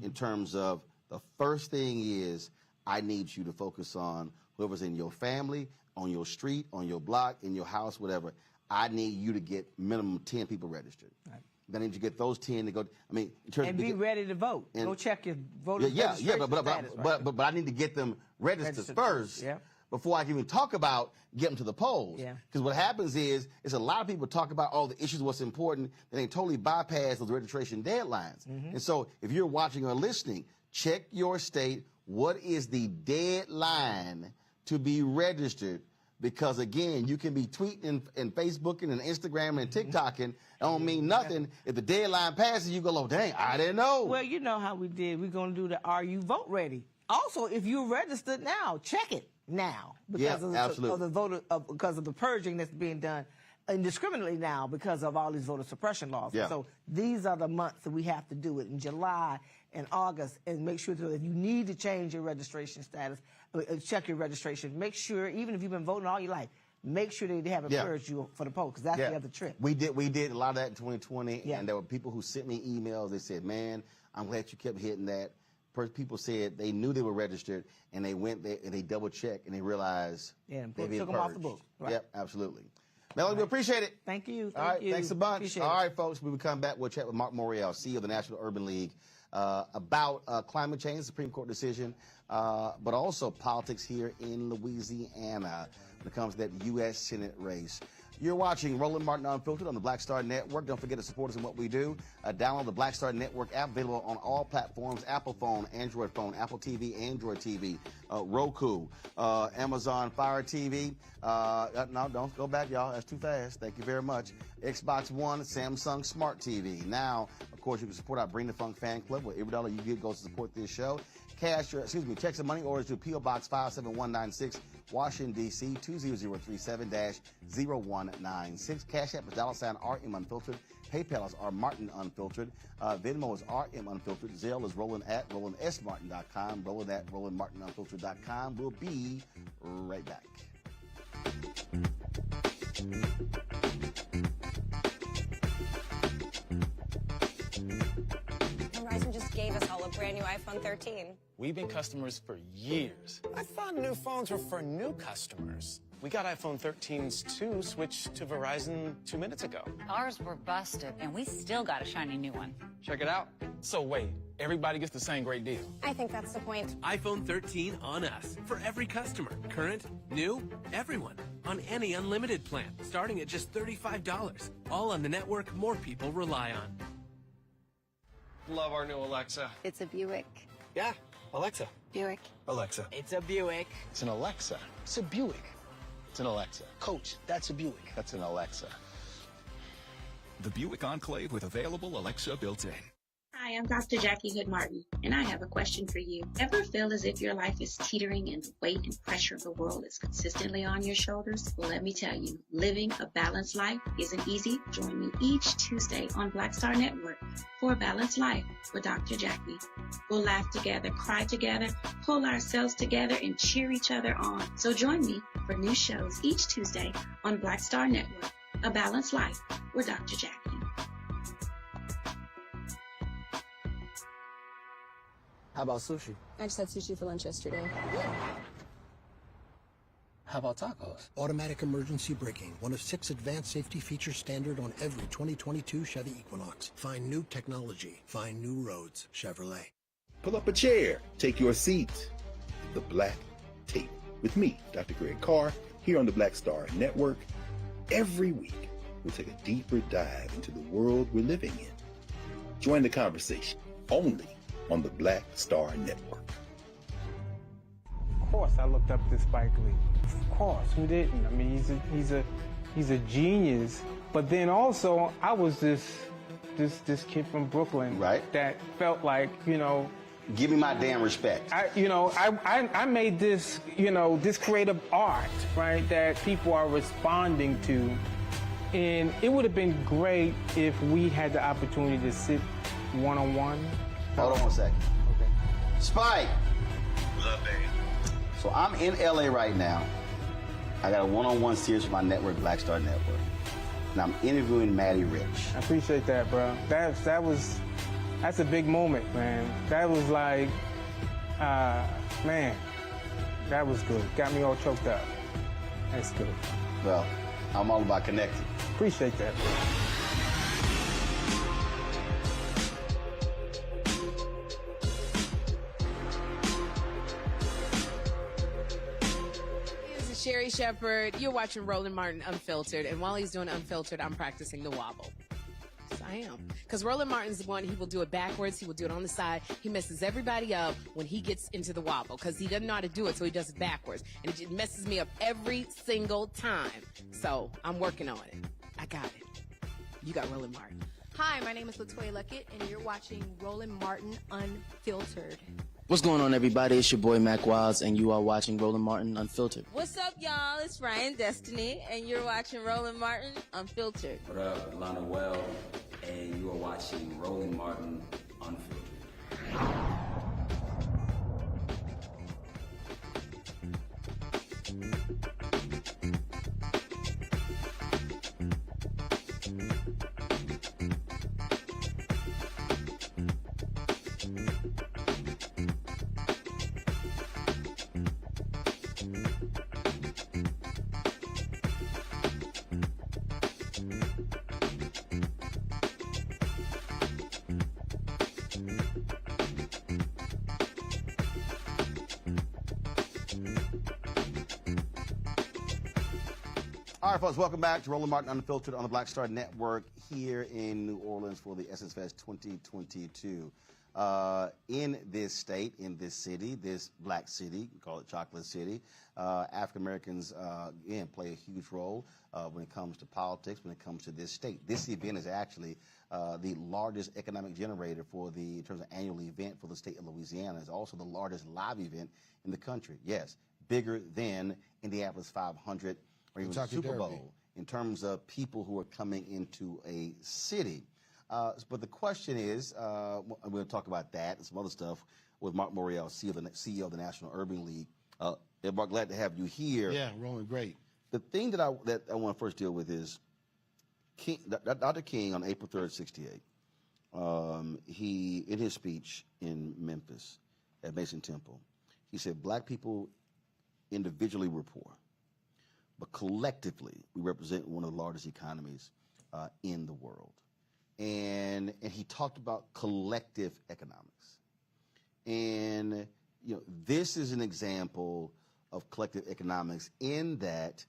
in terms of the first thing is I need you to focus on whoever's in your family, on your street, on your block, in your house, whatever. I need you to get minimum 10 people registered. Right. Then I need you to get those 10 to go. In terms and be ready to vote. Go check your voter registration status. But I need to get them registered first before I can even talk about getting them to the polls. Because what happens is a lot of people talk about all the issues, what's important, and they totally bypass those registration deadlines. And so if you're watching or listening, check your state. What is the deadline to be registered? Because again, you can be tweeting and Facebooking and Instagramming and TikToking. It don't mean nothing. If the deadline passes, you go, oh, dang, I didn't know. Well, you know how we did. We're going to do the Are You Vote Ready? Also, if you're registered now, check it now. Because because of the purging that's being done indiscriminately now because of all these voter suppression laws. So these are the months that we have to do it in July and August, and make sure that if you need to change your registration status, check your registration. Make sure, even if you've been voting all your life, make sure they haven't purged you for the poll, because that's the other trick. We did a lot of that in 2020, and there were people who sent me emails. They said, man, I'm glad you kept hitting that. People said they knew they were registered, and they went there and they double-checked, and they realized they took them off the book. Right. Yep, absolutely. Melanie, we appreciate it. Thank you. All right, thanks a bunch. Appreciate all right, folks, when we come back, we'll chat with Marc Morial, CEO of the National Urban League, about climate change, Supreme Court decision, but also politics here in Louisiana when it comes to that U.S. Senate race. You're watching Roland Martin Unfiltered on the Black Star Network. Don't forget to support us in what we do. Download the Black Star Network app, available on all platforms: Apple phone, Android phone, Apple TV, Android TV, Roku, Amazon Fire TV. No, don't go back, y'all. That's too fast. Thank you very much. Xbox One, Samsung Smart TV. Now, of course, you can support our Bring the Funk fan club, where every dollar you get goes to support this show. Checks and money orders to P.O. Box 57196, Washington, D.C. 20036-7-0196. Cash App is $RM Unfiltered. PayPal is R Martin Unfiltered. Venmo is RM Unfiltered. Zelle is Roland at RolandSMartin.com. Roland at RolandMartinUnfiltered.com. We'll be right back. Verizon just gave us all a brand new iPhone iPhone 13. We've been customers for years. I thought new phones were for new customers. We got iPhone 13s too, switched to Verizon 2 minutes ago. Ours were busted, and we still got a shiny new one. Check it out. So wait, everybody gets the same great deal. I think that's the point. iPhone 13 on us for every customer. Current, new, everyone. On any unlimited plan, starting at just $35. All on the network more people rely on. Love our new Alexa. It's a Buick. Yeah, Alexa. Buick. Alexa. It's a Buick. It's an Alexa. It's a Buick. It's an Alexa. Coach, that's a Buick. That's an Alexa. The Buick Enclave with available Alexa built-in. Hi, I'm Dr. Jackie Hood Martin, and I have a question for you. Ever feel as if your life is teetering and the weight and pressure of the world is consistently on your shoulders? Well, let me tell you, living a balanced life isn't easy. Join me each Tuesday on Black Star Network for A Balanced Life with Dr. Jackie. We'll laugh together, cry together, pull ourselves together, and cheer each other on. So join me for new shows each Tuesday on Black Star Network, A Balanced Life with Dr. Jackie. How about sushi? I just had sushi for lunch yesterday. How about tacos? Automatic emergency braking, one of 6 advanced safety features standard on every 2022 Chevy Equinox. Find new technology. Find new roads. Chevrolet. Pull up a chair. Take your seat. The Black Tape. With me, Dr. Greg Carr, here on the Black Star Network. Every week, we'll take a deeper dive into the world we're living in. Join the conversation only on the Black Star Network. Of course, I looked up to Spike Lee. Of course, who didn't? I mean, he's a genius. But then also, I was this kid from Brooklyn, right? That felt like, you know, give me my damn respect. I made this, this creative art, right, that people are responding to. And it would have been great if we had the opportunity to sit one-on-one. Hold on one second. Okay. Spike! What's up, baby? So I'm in LA right now. I got a one-on-one series with my network, Black Star Network. And I'm interviewing Maddie Rich. I appreciate that, bro. That's a big moment, man. That was like, man, that was good. Got me all choked up. That's good. Well, I'm all about connecting. Appreciate that, bro. Sherry Shepherd, you're watching Roland Martin Unfiltered, and while he's doing Unfiltered, I'm practicing the wobble. Yes, I am. Because Roland Martin's the one, he will do it backwards, he will do it on the side. He messes everybody up when he gets into the wobble, because he doesn't know how to do it, so he does it backwards. And it messes me up every single time. So, I'm working on it. I got it. You got Roland Martin. Hi, my name is LaToya Luckett, and you're watching Roland Martin Unfiltered. What's going on, everybody? It's your boy Mac Wilds, and you are watching Roland Martin Unfiltered. What's up, y'all? It's Ryan Destiny, and you're watching Roland Martin Unfiltered. What up, Lana Well, and you are watching Roland Martin Unfiltered. All right, folks, welcome back to Roland Martin Unfiltered on the Black Star Network here in New Orleans for the Essence Fest 2022. In this state, in this city, this black city, we call it Chocolate City, African Americans, again, play a huge role when it comes to politics, when it comes to this state. This event is actually the largest economic generator in terms of annual event for the state of Louisiana. It's also the largest live event in the country. Yes, bigger than Indianapolis 500 or even Super Bowl in terms of people who are coming into a city. But the question is, we're going to talk about that and some other stuff with Marc Morial, CEO of the National Urban League. Marc, glad to have you here. Yeah, Roland, great. The thing that I want to first deal with is Dr. King on April 3rd, 68 he, in his speech in Memphis at Mason Temple, he said, black people individually were poor, but collectively we represent one of the largest economies in the world. And he talked about collective economics. And this is an example of collective economics in that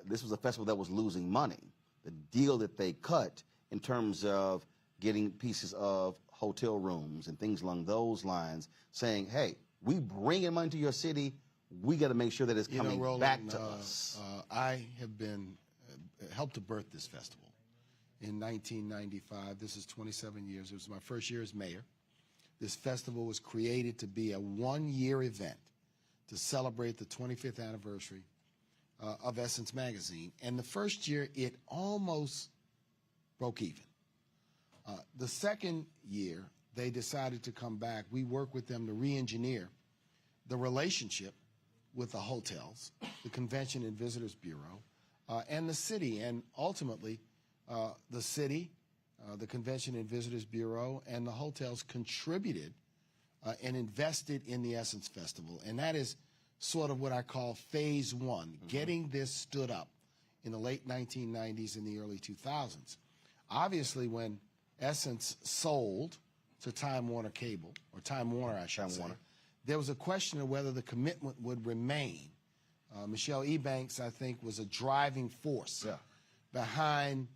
this was a festival that was losing money. The deal that they cut in terms of getting pieces of hotel rooms and things along those lines, saying, hey, we bring in money to your city, we got to make sure that it's coming Roland, back to us. I have been helped to birth this festival in 1995. This is 27 years. It was my first year as mayor. This festival was created to be a one-year event to celebrate the 25th anniversary of Essence magazine. And the first year, it almost broke even. The second year, they decided to come back. We worked with them to re-engineer the relationship with the hotels, the Convention and Visitors Bureau, and the city. And ultimately, the city, the Convention and Visitors Bureau, and the hotels contributed and invested in the Essence Festival. And that is sort of what I call phase one, getting this stood up in the late 1990s and the early 2000s. Obviously, when Essence sold to Time Warner Cable, or Time Warner, I should say, there was a question of whether the commitment would remain. Michelle Ebanks, I think, was a driving force behind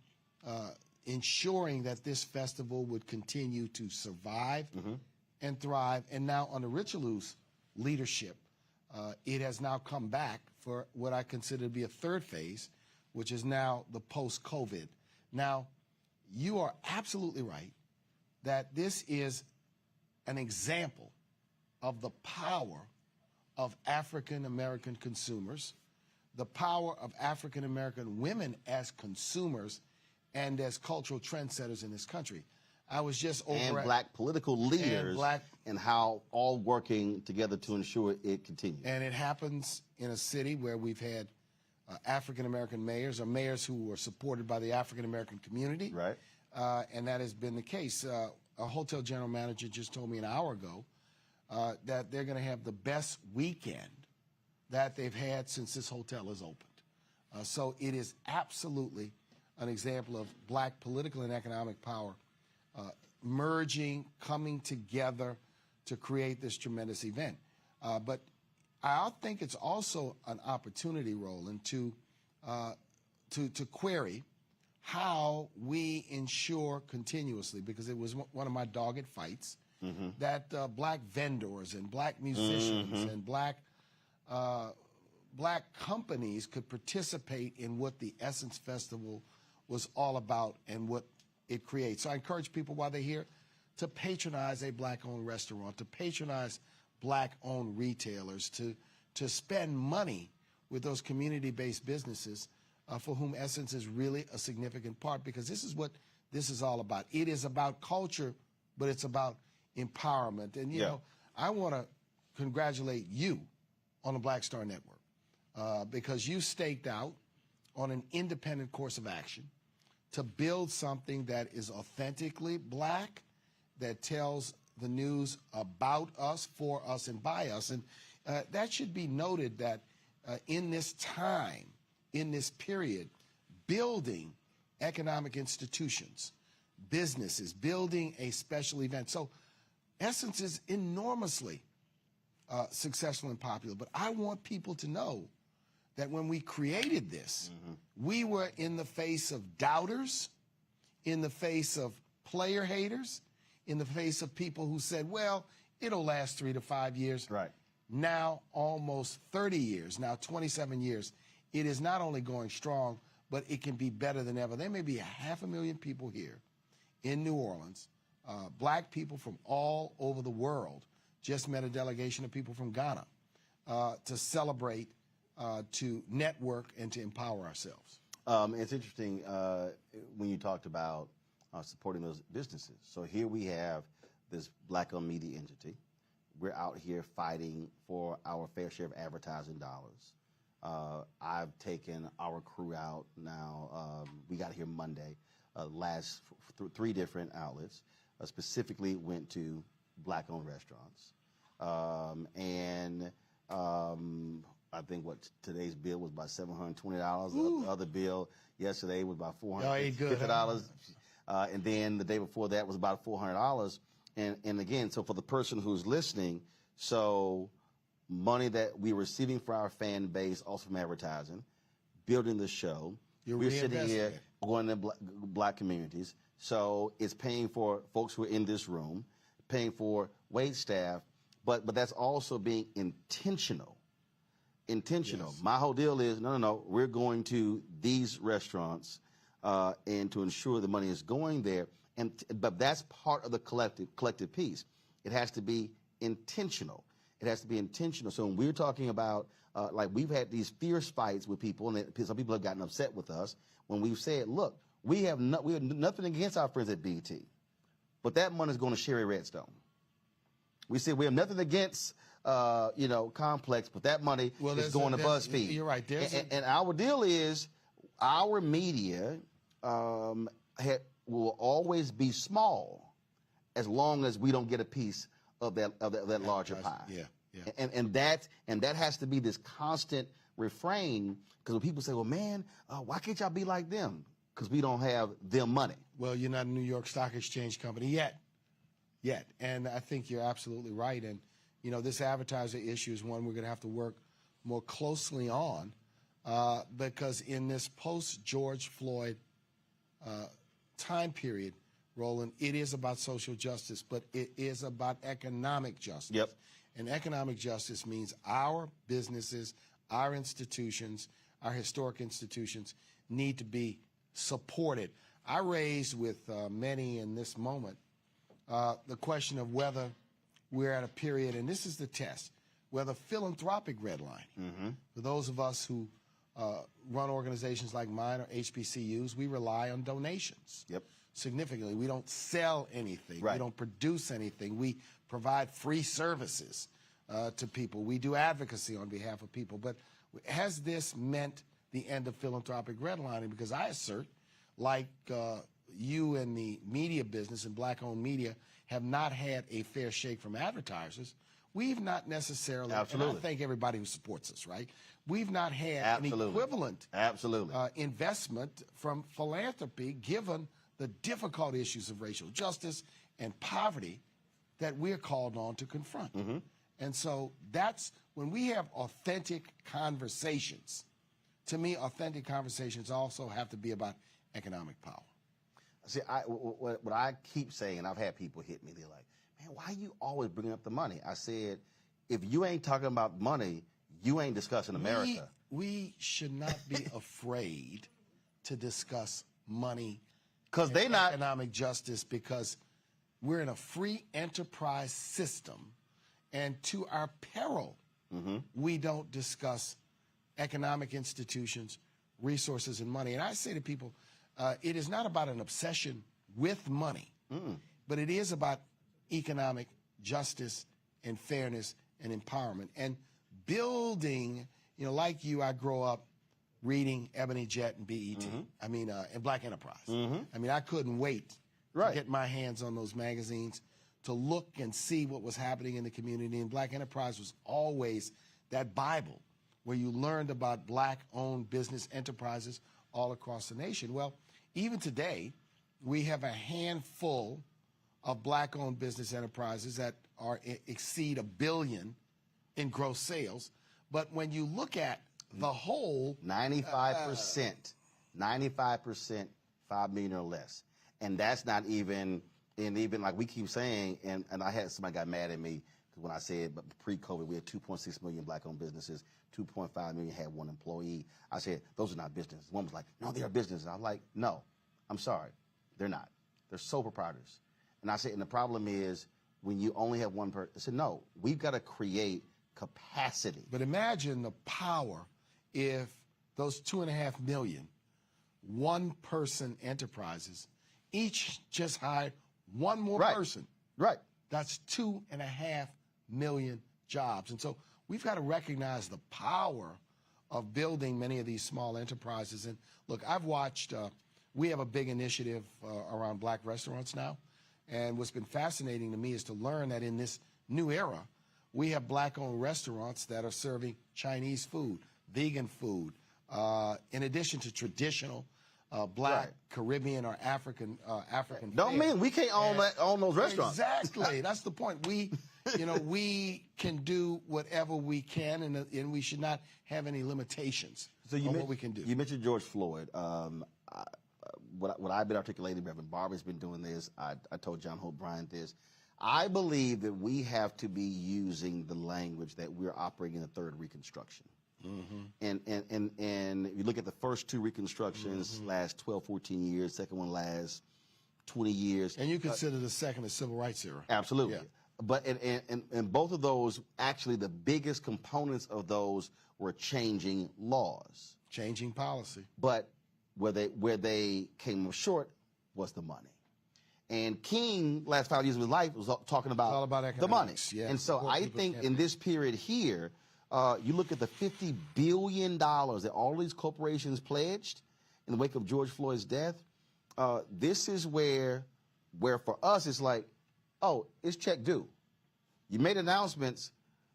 ensuring that this festival would continue to survive and thrive. And now under Richelieu's leadership, it has now come back for what I consider to be a third phase, which is now the post-COVID. Now, you are absolutely right that this is an example of the power of African-American consumers, the power of African-American women as consumers and as cultural trendsetters in this country. I was just over and at, black political leaders and how all working together to ensure it continues. And it happens in a city where we've had African-American mayors, or mayors who were supported by the African-American community. Right. And that has been the case. A hotel general manager just told me an hour ago that they're going to have the best weekend that they've had since this hotel has opened. So it is absolutely an example of black political and economic power merging, coming together to create this tremendous event. But I think it's also an opportunity, Roland, to query how we ensure continuously, because it was one of my dogged fights, that black vendors and black musicians and black companies could participate in what the Essence Festival was all about and what it creates. So I encourage people while they're here to patronize a black-owned restaurant, to patronize black-owned retailers, to spend money with those community-based businesses for whom Essence is really a significant part, because this is what this is all about. It is about culture, but it's about empowerment. And, you know, I want to congratulate you on the Black Star Network because you staked out on an independent course of action to build something that is authentically black, that tells the news about us, for us, and by us. And that should be noted that in this time, in this period, building economic institutions, businesses, building a special event. So Essence is enormously successful and popular. But I want people to know that when we created this, we were in the face of doubters, in the face of player haters, in the face of people who said, well, it'll last 3 to 5 years. Right. Now, almost 30 years, now 27 years, it is not only going strong, but it can be better than ever. There may be 500,000 people here in New Orleans, black people from all over the world. Just met a delegation of people from Ghana to celebrate, to network, and to empower ourselves. It's interesting when you talked about supporting those businesses. So here we have this black-owned media entity. We're out here fighting for our fair share of advertising dollars. I've taken our crew out now. We got here Monday, last 3 different outlets. specifically went to black-owned restaurants. I think today's bill was about $720. The other bill yesterday was about $450. And then the day before that was about $400. And again, so for the person who's listening, so money that we're receiving for our fan base, also from advertising, building the show. We're sitting here going to black communities. So it's paying for folks who are in this room, paying for wait staff, but that's also being intentional. Yes. My whole deal is, no, we're going to these restaurants and to ensure the money is going there. But that's part of the collective piece. It has to be intentional. It has to be intentional. So when we're talking about, like we've had these fierce fights with people, and some people have gotten upset with us when we've said, look, we have nothing against our friends at BET, but that money is going to Sherry Redstone. We said we have nothing against, Complex, but that money is going to BuzzFeed. You're right. And our deal is our media will always be small as long as we don't get a piece of that larger pie. Yeah. And that has to be this constant refrain, because when people say, well, man, why can't y'all be like them? Because we don't have them money. Well, you're not a New York Stock Exchange company yet. And I think you're absolutely right. And, this advertiser issue is one we're going to have to work more closely on because in this post-George Floyd time period, Roland, it is about social justice, but it is about economic justice. Yep. And economic justice means our businesses, our institutions, our historic institutions need to be supported. I raised with many in this moment the question of whether we're at a period, and this is the test, whether philanthropic redlining, for those of us who run organizations like mine or HBCUs, we rely on donations. Significantly. We don't sell anything. Right. We don't produce anything. We provide free services to people. We do advocacy on behalf of people. But has this meant the end of philanthropic redlining? Because I assert, like you in the media business and black-owned media have not had a fair shake from advertisers, we've not necessarily, and I thank everybody who supports us, right? We've not had an equivalent investment from philanthropy given the difficult issues of racial justice and poverty that we're called on to confront. And so that's when we have authentic conversations. To me, authentic conversations also have to be about economic power. See, what I keep saying, and I've had people hit me, they're like, man, why are you always bringing up the money? I said, if you ain't talking about money, you ain't discussing America. We should not be afraid to discuss money because they not economic justice, because we're in a free enterprise system, and to our peril, we don't discuss economic institutions, resources, and money. And I say to people, it is not about an obsession with money, but it is about economic justice and fairness and empowerment and building. Like you, I grow up reading Ebony Jet and BET. I mean, and Black Enterprise. I mean, I couldn't wait to get my hands on those magazines to look and see what was happening in the community. And Black Enterprise was always that Bible where you learned about black-owned business enterprises all across the nation. Well, even today, we have a handful of black-owned business enterprises that exceed $1 billion in gross sales. But when you look at the whole 95%, 5 million or less. And that's not even, and even like we keep saying, and I had somebody got mad at me when I said, but pre-COVID, we had 2.6 million black-owned businesses, 2.5 million had one employee. I said, those are not businesses. One was like, no, they're businesses. I'm like, no, I'm sorry, they're not. They're sole proprietors. And I said, and the problem is when you only have one person. I said, no, we've got to create capacity. But imagine the power if those 2.5 million one-person enterprises each just hired one more person. That's 2.5 million jobs. And so we've got to recognize the power of building many of these small enterprises. And look, I've watched, we have a big initiative around black restaurants now. And what's been fascinating to me is to learn that in this new era, we have black-owned restaurants that are serving Chinese food, vegan food, in addition to traditional black, Caribbean, or African Don't fare. mean we can't own those restaurants. Exactly. That's the point. We can do whatever we can, and we should not have any limitations on what we can do. You mentioned George Floyd. What I've been articulating, Reverend Barbara's been doing this. I told John Hope Bryant this. I believe that we have to be using the language that we're operating in the third Reconstruction. And if you look at the first two Reconstructions, last 12, 14 years, second one lasts 20 years. And you consider the second a civil rights era. Absolutely. Yeah. But and both of those, actually the biggest components of those were changing laws. Changing policy. But where they came short was the money. And King, last 5 years of his life, was talking about, all about the money. Yeah. And so I think in this period here, you look at the $50 billion that all these corporations pledged in the wake of George Floyd's death. This is where for us it's like, oh, it's check due. You made announcements.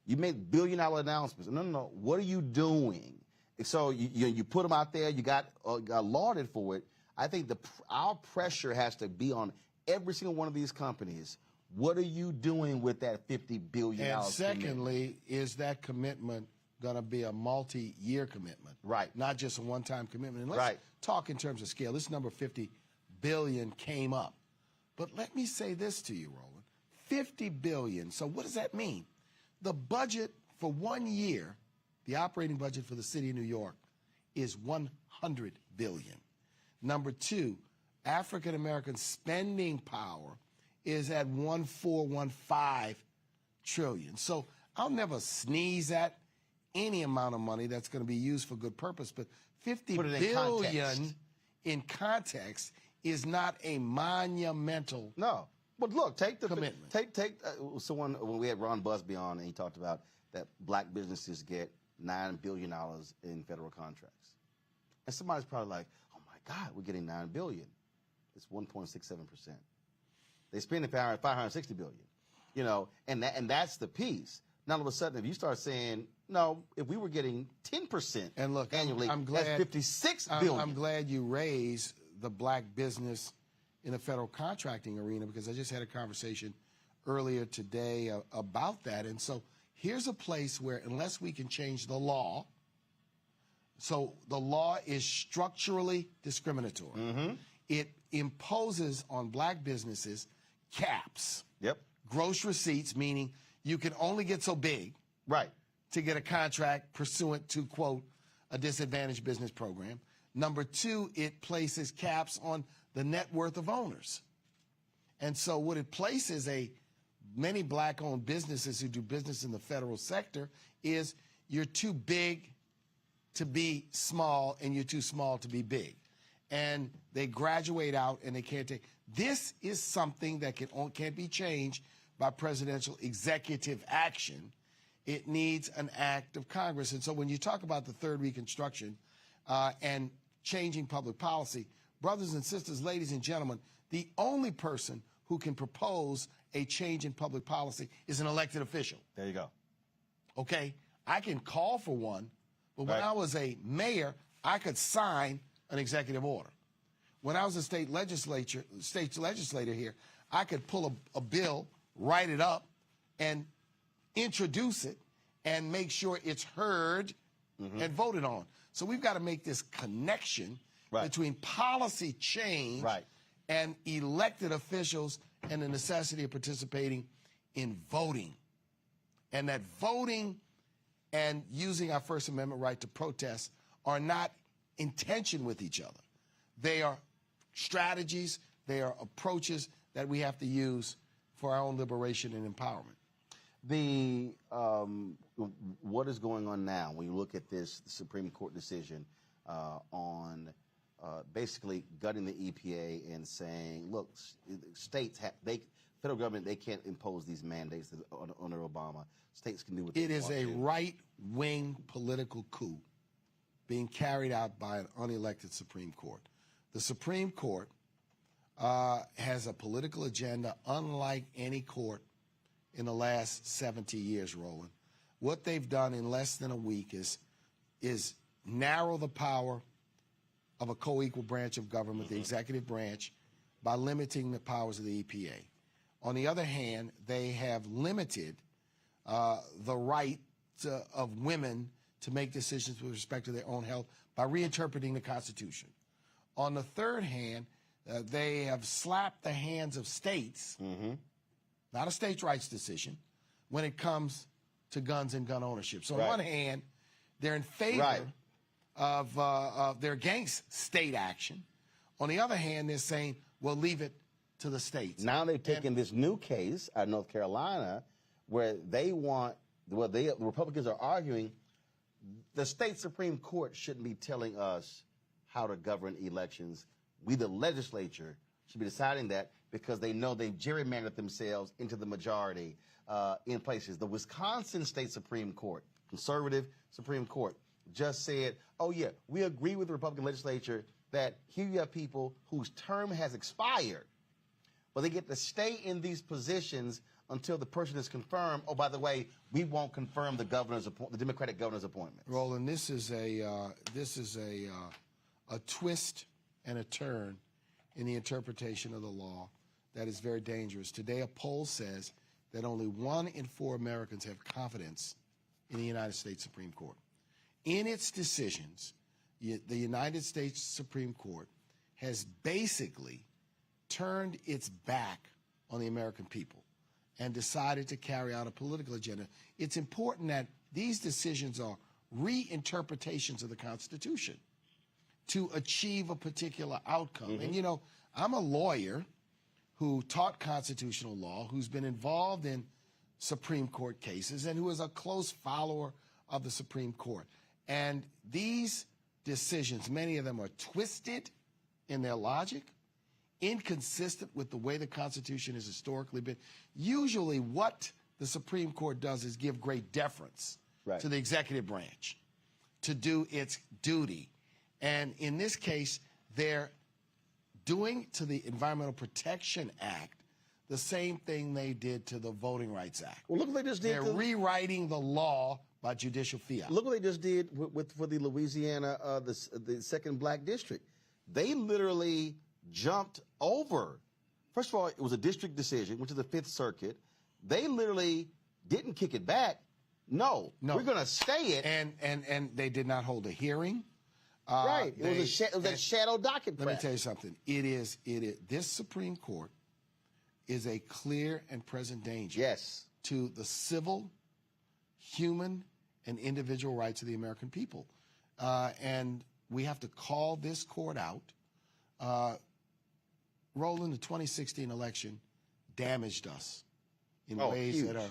You made billion-dollar announcements. No. What are you doing? And so you put them out there. You got lauded for it. I think our pressure has to be on every single one of these companies. What are you doing with that $50 billion? And secondly, is that commitment going to be a multi-year commitment? Right. Not just a one-time commitment. And let's talk in terms of scale. This number 50 billion came up. But let me say this to you, Roland. 50 billion. So what does that mean? The budget for 1 year, the operating budget for the city of New York, is 100 billion. Number two, African American spending power is at 1.415 trillion. So I'll never sneeze at any amount of money that's going to be used for good purpose, but 50 billion in context is not a monumental But look, take the commitment. Take someone when we had Ron Busby on, and he talked about that black businesses get $9 billion in federal contracts, and somebody's probably like, "Oh my God, we're getting $9 billion." It's 1.67%. They spend $560 billion, and that's the piece. Now all of a sudden, if you start saying, no, if we were getting 10% and look, annually, I'm glad, that's $56 billion. I'm glad you raised the black business in the federal contracting arena, because I just had a conversation earlier today about that. And so here's a place where, unless we can change the law, so the law is structurally discriminatory. It imposes on black businesses caps. Gross receipts, meaning you can only get so big to get a contract pursuant to, quote, a disadvantaged business program. Number two, it places caps on the net worth of owners. And so what it places many black-owned businesses who do business in the federal sector is you're too big to be small and you're too small to be big. And they graduate out and they can't take. This is something that can't be changed by presidential executive action. It needs an act of Congress. And so when you talk about the third Reconstruction and changing public policy, brothers and sisters, ladies and gentlemen, the only person who can propose a change in public policy is an elected official. There you go. Okay? I can call for one, but when I was a mayor, I could sign an executive order. When I was a state legislator here, I could pull a bill, write it up, and introduce it and make sure it's heard and voted on. So we've got to make this connection between policy change and elected officials and the necessity of participating in voting. And that voting and using our First Amendment right to protest are not in tension with each other. They are strategies, they are approaches that we have to use for our own liberation and empowerment. What is going on now when you look at this Supreme Court decision on basically gutting the EPA and saying, look, states federal government, they can't impose these mandates under Obama. States can do what they want to. It is a right-wing political coup being carried out by an unelected Supreme Court. The Supreme Court has a political agenda unlike any court in the last 70 years, Roland. What they've done in less than a week is narrow the power of a co-equal branch of government, the executive branch, by limiting the powers of the EPA. On the other hand, they have limited the right of women to make decisions with respect to their own health by reinterpreting the Constitution. On the third hand, they have slapped the hands of states, not a states' rights decision, when it comes to guns and gun ownership. So on one hand, they're in favor of they're against state action. On the other hand, they're saying, well, leave it to the states. Now they've taken this new case out of North Carolina where they want, well, the Republicans are arguing the state Supreme Court shouldn't be telling us how to govern elections. We, the legislature, should be deciding that because they know they've gerrymandered themselves into the majority in places. The Wisconsin State Supreme Court, conservative Supreme Court, just said, oh, yeah, we agree with the Republican legislature that here you have people whose term has expired, but they get to stay in these positions until the person is confirmed. Oh, by the way, we won't confirm the Democratic governor's appointment. Roland, this is a twist and a turn in the interpretation of the law that is very dangerous. Today, a poll says that only 1 in 4 Americans have confidence in the United States Supreme Court. In its decisions, the United States Supreme Court has basically turned its back on the American people and decided to carry out a political agenda. It's important that these decisions are reinterpretations of the Constitution to achieve a particular outcome. And, you know, I'm a lawyer who taught constitutional law, who's been involved in Supreme Court cases, and who is a close follower of the Supreme Court. And these decisions, many of them are twisted in their logic, inconsistent with the way the Constitution has historically been. Usually what the Supreme Court does is give great deference to the executive branch to do its duty. And in this case, they're doing to the Environmental Protection Act the same thing they did to the Voting Rights Act. Well, look what they just did. They're rewriting the law by judicial fiat. Look what they just did for the Louisiana, the second black district. They literally jumped over. First of all, it was a district decision, which is the Fifth Circuit. They literally didn't kick it back. No, we're going to stay it. And they did not hold a hearing. It was a shadow docket. Let me tell you something. It is. This Supreme Court is a clear and present danger to the civil, human, and individual rights of the American people. And we have to call this court out. Roland, the 2016 election damaged us in ways that are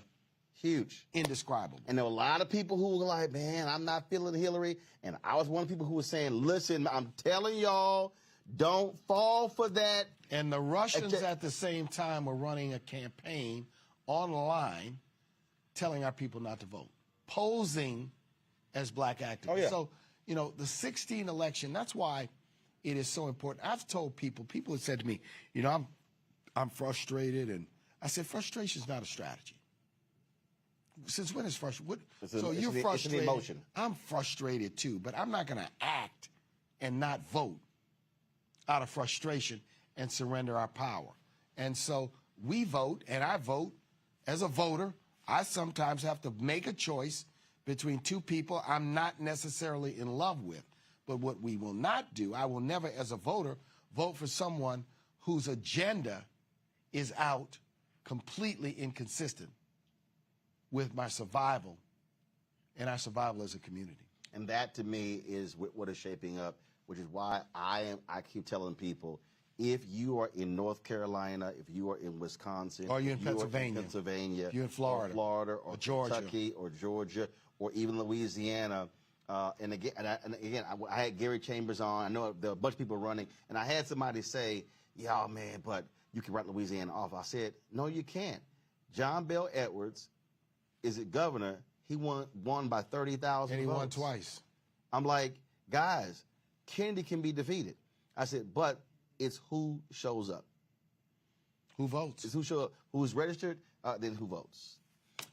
indescribable. And there were a lot of people who were like, man, I'm not feeling Hillary. And I was one of the people who was saying, listen, I'm telling y'all, don't fall for that. And the Russians at the same time were running a campaign online telling our people not to vote, posing as black activists. So, you know, the 2016 election, that's why it is so important. I've told people have said to me, you know, I'm frustrated. And I said, frustration is not a strategy. Since when is frustration? So you're frustrated. It's an emotion. I'm frustrated too, but I'm not going to act and not vote out of frustration and surrender our power. And so we vote, and I vote as a voter. I sometimes have to make a choice between two people I'm not necessarily in love with. But what we will not do, I will never, as a voter, vote for someone whose agenda is out completely inconsistent with my survival and our survival as a community. And that, to me, is what is shaping up, which is why I keep telling people, if you are in North Carolina, if you are in Wisconsin, or you're in Pennsylvania, you're in Florida, or Georgia, Kentucky, or Georgia, or even Louisiana. And again, I had Gary Chambers on. I know there are a bunch of people running, and I had somebody say, "Yeah, man, but you can write Louisiana off." I said, "No, you can't." John Bel Edwards is it governor? He won by 30,000 and he votes. won twice. I'm like, guys, Kennedy can be defeated. I said, but it's who shows up. Who votes? It's who's registered, then who votes.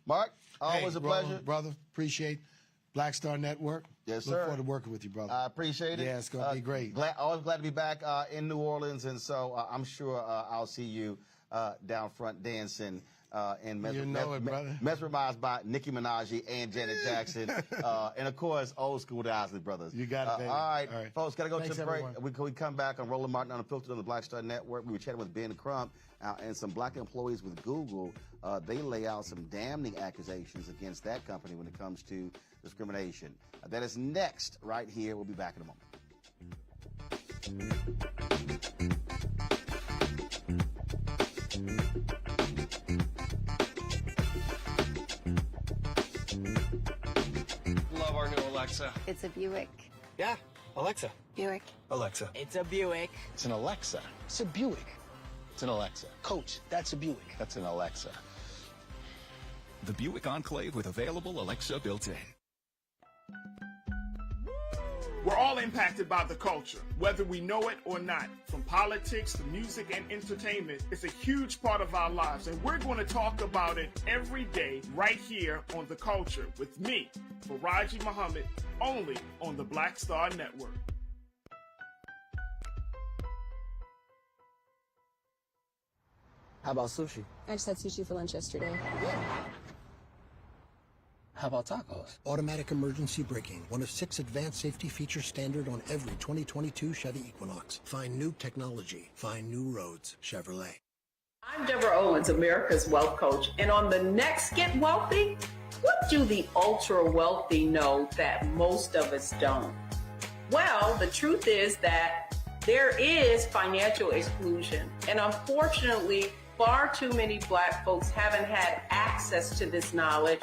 Mark, always a Roland, pleasure. brother. Appreciate Black Star Network. Yes, Look sir. forward to working with you, brother. I appreciate it. Yeah, it's going to be great. Always glad to be back in New Orleans, and so I'm sure I'll see you down front dancing and mesmerized by Nicki Minaj and Janet Jackson, and of course, old school the Isley Brothers. You got it, baby. All right, folks, got to go Thanks, to the break. everyone. We come back on Roland Martin Unfiltered on the Black Star Network. We were chatting with Ben Crump and some black employees with Google. They lay out some damning accusations against that company when it comes to discrimination. That is next right here. We'll be back in a moment. Love our new Alexa. It's a Buick. Yeah, Alexa. Buick. Alexa. It's a Buick. It's an Alexa. It's a Buick. It's an Alexa. Coach, that's a Buick. That's an Alexa. The Buick Enclave with available Alexa built-in. We're all impacted by the culture, whether we know it or not. From politics to music and entertainment, it's a huge part of our lives, and we're going to talk about it every day right here on The Culture with me, Faraji Muhammad, only on the Black Star Network. How about sushi? I just had sushi for lunch yesterday. How about tacos? Automatic emergency braking, one of 6 advanced safety features standard on every 2022 Chevy Equinox. Find new technology. Find new roads. Chevrolet. I'm Deborah Owens, America's Wealth Coach, and on the next Get Wealthy, what do the ultra wealthy know that most of us don't? Well, the truth is that there is financial exclusion, and unfortunately, far too many Black folks haven't had access to this knowledge.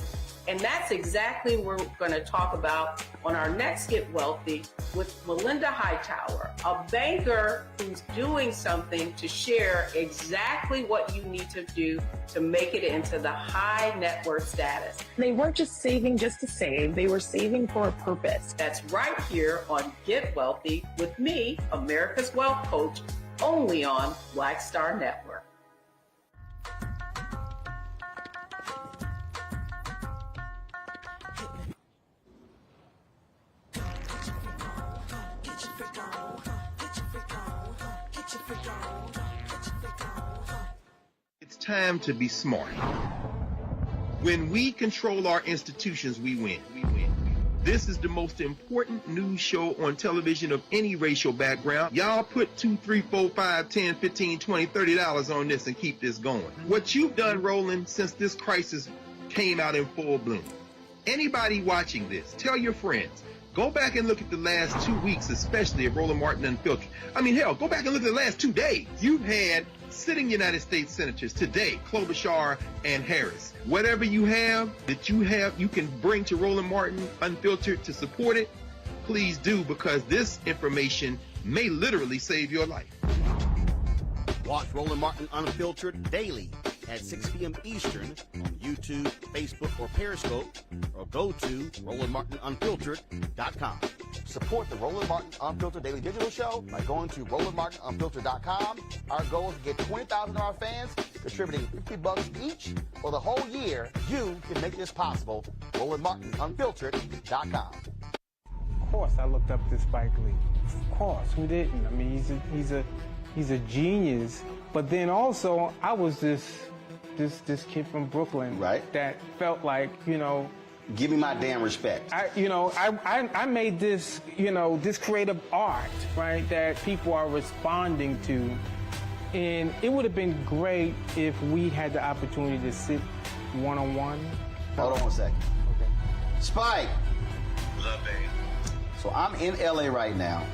And that's exactly what we're going to talk about on our next Get Wealthy with Melinda Hightower, a banker who's doing something to share exactly what you need to do to make it into the high net worth status. They weren't just saving just to save, they were saving for a purpose. That's right here on Get Wealthy with me, America's Wealth Coach, only on Black Star Network. It's time to be smart. When we control our institutions, we win. This is the most important news show on television of any racial background. Y'all put $2, $3, $4, $5, $10, $15, $20, $30 on this and keep this going. What you've done, Roland, since this crisis came out in full bloom. Anybody watching this, tell your friends. Go back and look at the last 2 weeks, especially of Roland Martin Unfiltered. I mean, hell, go back and look at the last 2 days. You've had sitting United States senators today, Klobuchar and Harris. Whatever you have that you can bring to Roland Martin Unfiltered to support it, please do, because this information may literally save your life. Watch Roland Martin Unfiltered daily at 6 p.m. Eastern on YouTube, Facebook, or Periscope, or go to RolandMartinUnfiltered.com. Support the Roland Martin Unfiltered Daily Digital Show by going to RolandMartinUnfiltered.com. Our goal is to get 20,000 of our fans contributing $50 each for the whole year. You can make this possible. RolandMartinUnfiltered.com. Of course, I looked up to Spike Lee. Of course, who didn't? I mean, he's a genius. But then also, I was this kid from Brooklyn, right? That felt like, give me my damn respect. I made this, this creative art, right, that people are responding to. And it would have been great if we had the opportunity to sit one-on-one. Hold on one second. Okay. Spike. Love, babe. So I'm in LA right now.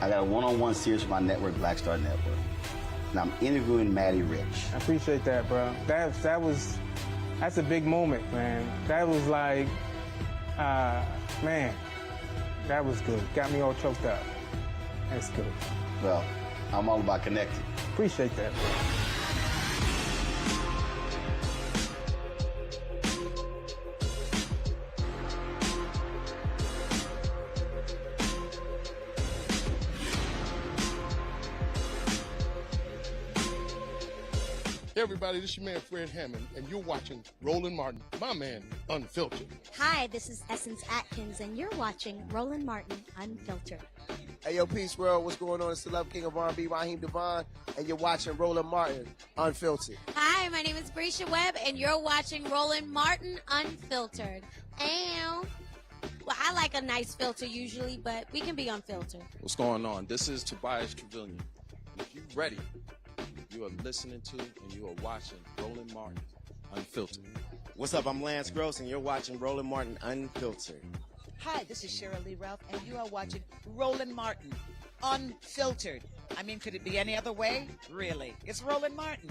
I got a one-on-one series with my network, Black Star Network. And I'm interviewing Maddie Rich. I appreciate that, bro. That's a big moment, man. That was like, man, that was good. Got me all choked up. That's good. Well, I'm all about connecting. Appreciate that, bro. Hey everybody, this is your man Fred Hammond, and you're watching Roland Martin, my man, Unfiltered. Hi, this is Essence Atkins, and you're watching Roland Martin Unfiltered. Hey, yo, Peace World, what's going on? It's the Love King of R&B, Raheem Devon, and you're watching Roland Martin Unfiltered. Hi, my name is Brescia Webb, and you're watching Roland Martin Unfiltered. And, well, I like a nice filter usually, but we can be unfiltered. What's going on? This is Tobias Trevelyan. If you're ready, you are listening to and you are watching Roland Martin Unfiltered. What's up? I'm Lance Gross, and you're watching Roland Martin Unfiltered. Hi, this is Cheryl Lee Ralph, and you are watching Roland Martin Unfiltered. I mean, could it be any other way? Really? It's Roland Martin.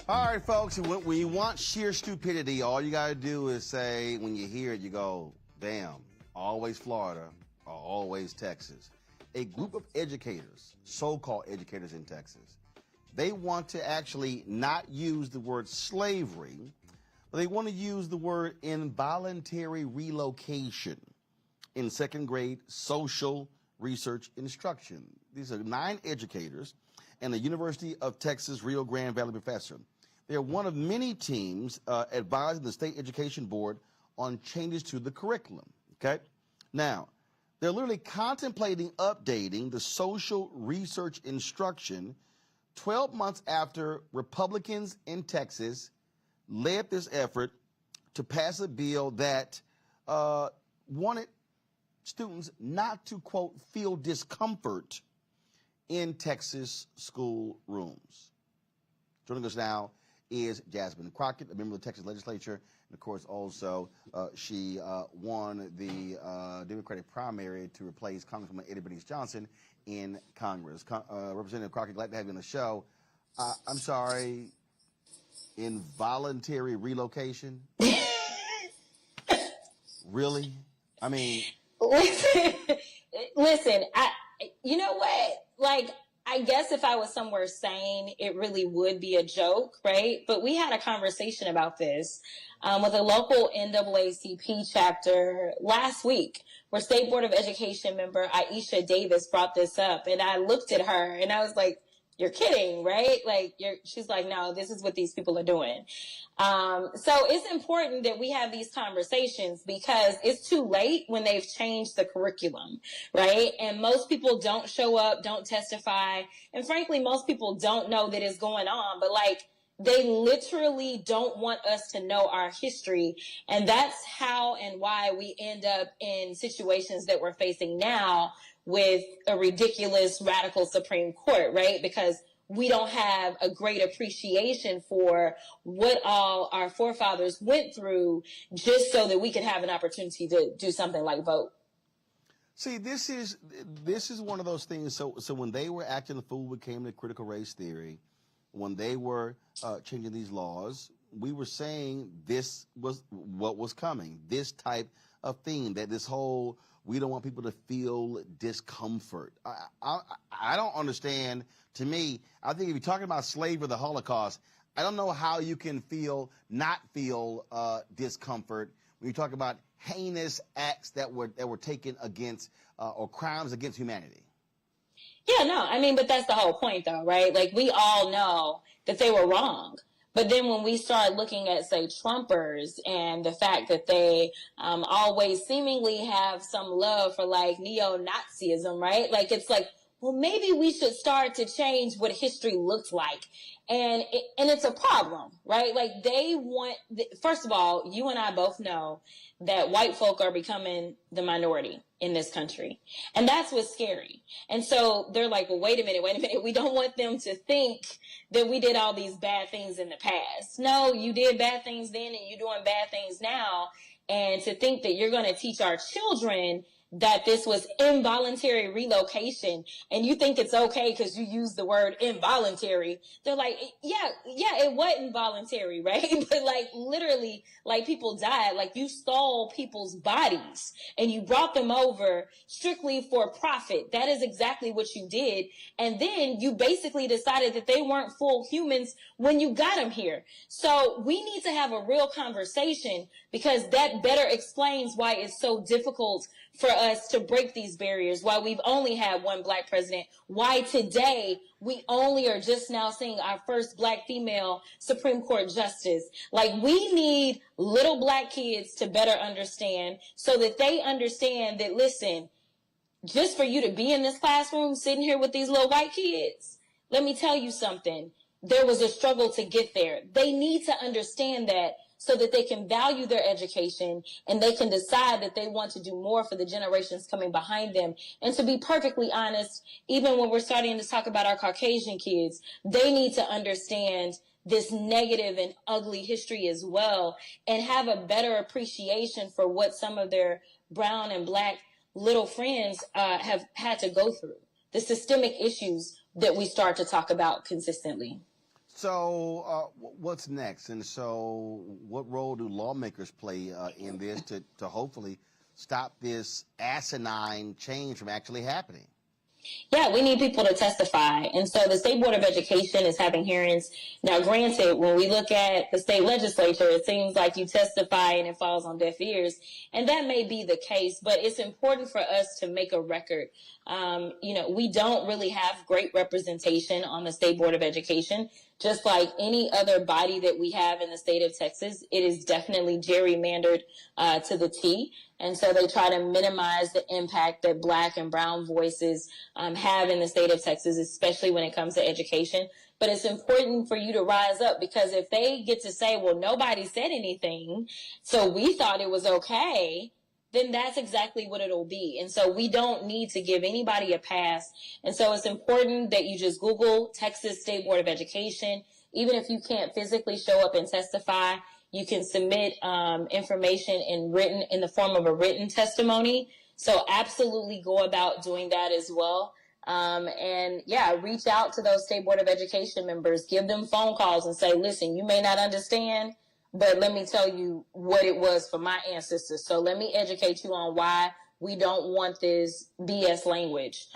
All right, folks, when you want sheer stupidity, all you got to do is say, when you hear it, you go, damn, always Florida or always Texas. A group of educators, so-called educators in Texas, they want to actually not use the word slavery, but they want to use the word involuntary relocation in second grade social research instruction. These are 9 educators and a University of Texas Rio Grande Valley professor. They're one of many teams advising the State Education Board on changes to the curriculum, okay? Now, they're literally contemplating updating the social research instruction 12 months after Republicans in Texas led this effort to pass a bill that wanted students not to, quote, feel discomfort in Texas school rooms. Joining us now is Jasmine Crockett, a member of the Texas legislature, and of course also she won the Democratic primary to replace Congresswoman Eddie Bernice Johnson in Congress. Representative Crockett, glad to have you on the show. I'm sorry, involuntary relocation? Really? I mean... Listen, you know what? Like, I guess if I was somewhere sane, it really would be a joke, right? But we had a conversation about this with a local NAACP chapter last week, where State Board of Education member Aisha Davis brought this up. And I looked at her and I was like, you're kidding, right? Like, she's like, no, this is what these people are doing. So it's important that we have these conversations because it's too late when they've changed the curriculum, right? And most people don't show up, don't testify. And frankly, most people don't know that it's going on, but like, they literally don't want us to know our history. And that's how and why we end up in situations that we're facing now with a ridiculous radical Supreme Court, right? Because we don't have a great appreciation for what all our forefathers went through just so that we could have an opportunity to do something like vote. See, this is one of those things. So when they were acting the fool when it came to critical race theory, when they were changing these laws, we were saying this was what was coming, this type of thing, that this whole, we don't want people to feel discomfort. I don't understand. To me, I think if you're talking about slavery or the Holocaust, I don't know how you can not feel discomfort when you talk about heinous acts that were taken against or crimes against humanity. Yeah, no, I mean, but that's the whole point though, right? Like, we all know that they were wrong. But then when we start looking at, say, Trumpers and the fact that they always seemingly have some love for, like, neo-Nazism, right? Like, it's like, well, maybe we should start to change what history looks like. And it's a problem, right? Like, they want, first of all, you and I both know that white folk are becoming the minority in this country. And that's what's scary. And so they're like, well, wait a minute. We don't want them to think that we did all these bad things in the past. No, you did bad things then and you're doing bad things now. And to think that you're going to teach our children that this was involuntary relocation, and you think it's okay because you use the word involuntary. They're like, yeah, it wasn't voluntary, right? But like literally, like people died, like you stole people's bodies and you brought them over strictly for profit. That is exactly what you did. And then you basically decided that they weren't full humans when you got them here. So we need to have a real conversation, because that better explains why it's so difficult for us to break these barriers, why we've only had one black president, why today we only are just now seeing our first black female Supreme Court justice. Like, we need little black kids to better understand, so that they understand that, listen, just for you to be in this classroom sitting here with these little white kids, let me tell you something. There was a struggle to get there. They need to understand that, so that they can value their education and they can decide that they want to do more for the generations coming behind them. And to be perfectly honest, even when we're starting to talk about our Caucasian kids, they need to understand this negative and ugly history as well, and have a better appreciation for what some of their brown and black little friends have had to go through, the systemic issues that we start to talk about consistently. So what's next? And so what role do lawmakers play in this to hopefully stop this asinine change from actually happening? Yeah, we need people to testify. And so the State Board of Education is having hearings. Now, granted, when we look at the state legislature, it seems like you testify and it falls on deaf ears. And that may be the case, but it's important for us to make a record. We don't really have great representation on the State Board of Education. Just like any other body that we have in the state of Texas, it is definitely gerrymandered to the T. And so they try to minimize the impact that black and brown voices have in the state of Texas, especially when it comes to education. But it's important for you to rise up, because if they get to say, well, nobody said anything, so we thought it was okay, then that's exactly what it'll be. And so we don't need to give anybody a pass. And so it's important that you just Google Texas State Board of Education. Even if you can't physically show up and testify, you can submit information in the form of a written testimony. So absolutely go about doing that as well. Reach out to those State Board of Education members, give them phone calls and say, listen, you may not understand, but let me tell you what it was for my ancestors. So let me educate you on why we don't want this BS language.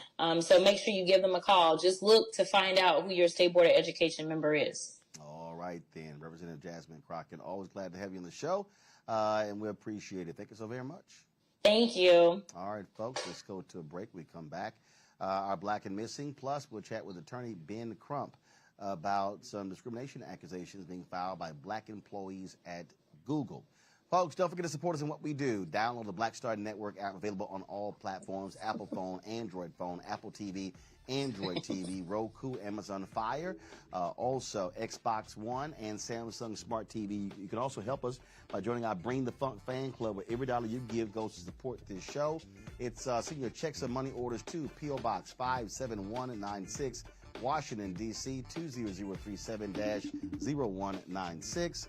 So make sure you give them a call. Just look to find out who your State Board of Education member is. All right, then. Representative Jasmine Crockett, always glad to have you on the show, and we appreciate it. Thank you so very much. Thank you. All right, folks, let's go to a break. We come back. Our Black and Missing, plus we'll chat with attorney Ben Crump about some discrimination accusations being filed by black employees at Google. Folks, don't forget to support us in what we do. Download the Black Star Network app, available on all platforms: Apple phone, Android phone, Apple TV, Android TV, Roku, Amazon Fire, also Xbox One and Samsung Smart TV. You can also help us by joining our Bring the Funk fan club, where every dollar you give goes to support this show. It's sending your checks and money orders to P.O. Box 57196, Washington, D.C. 20037-0196.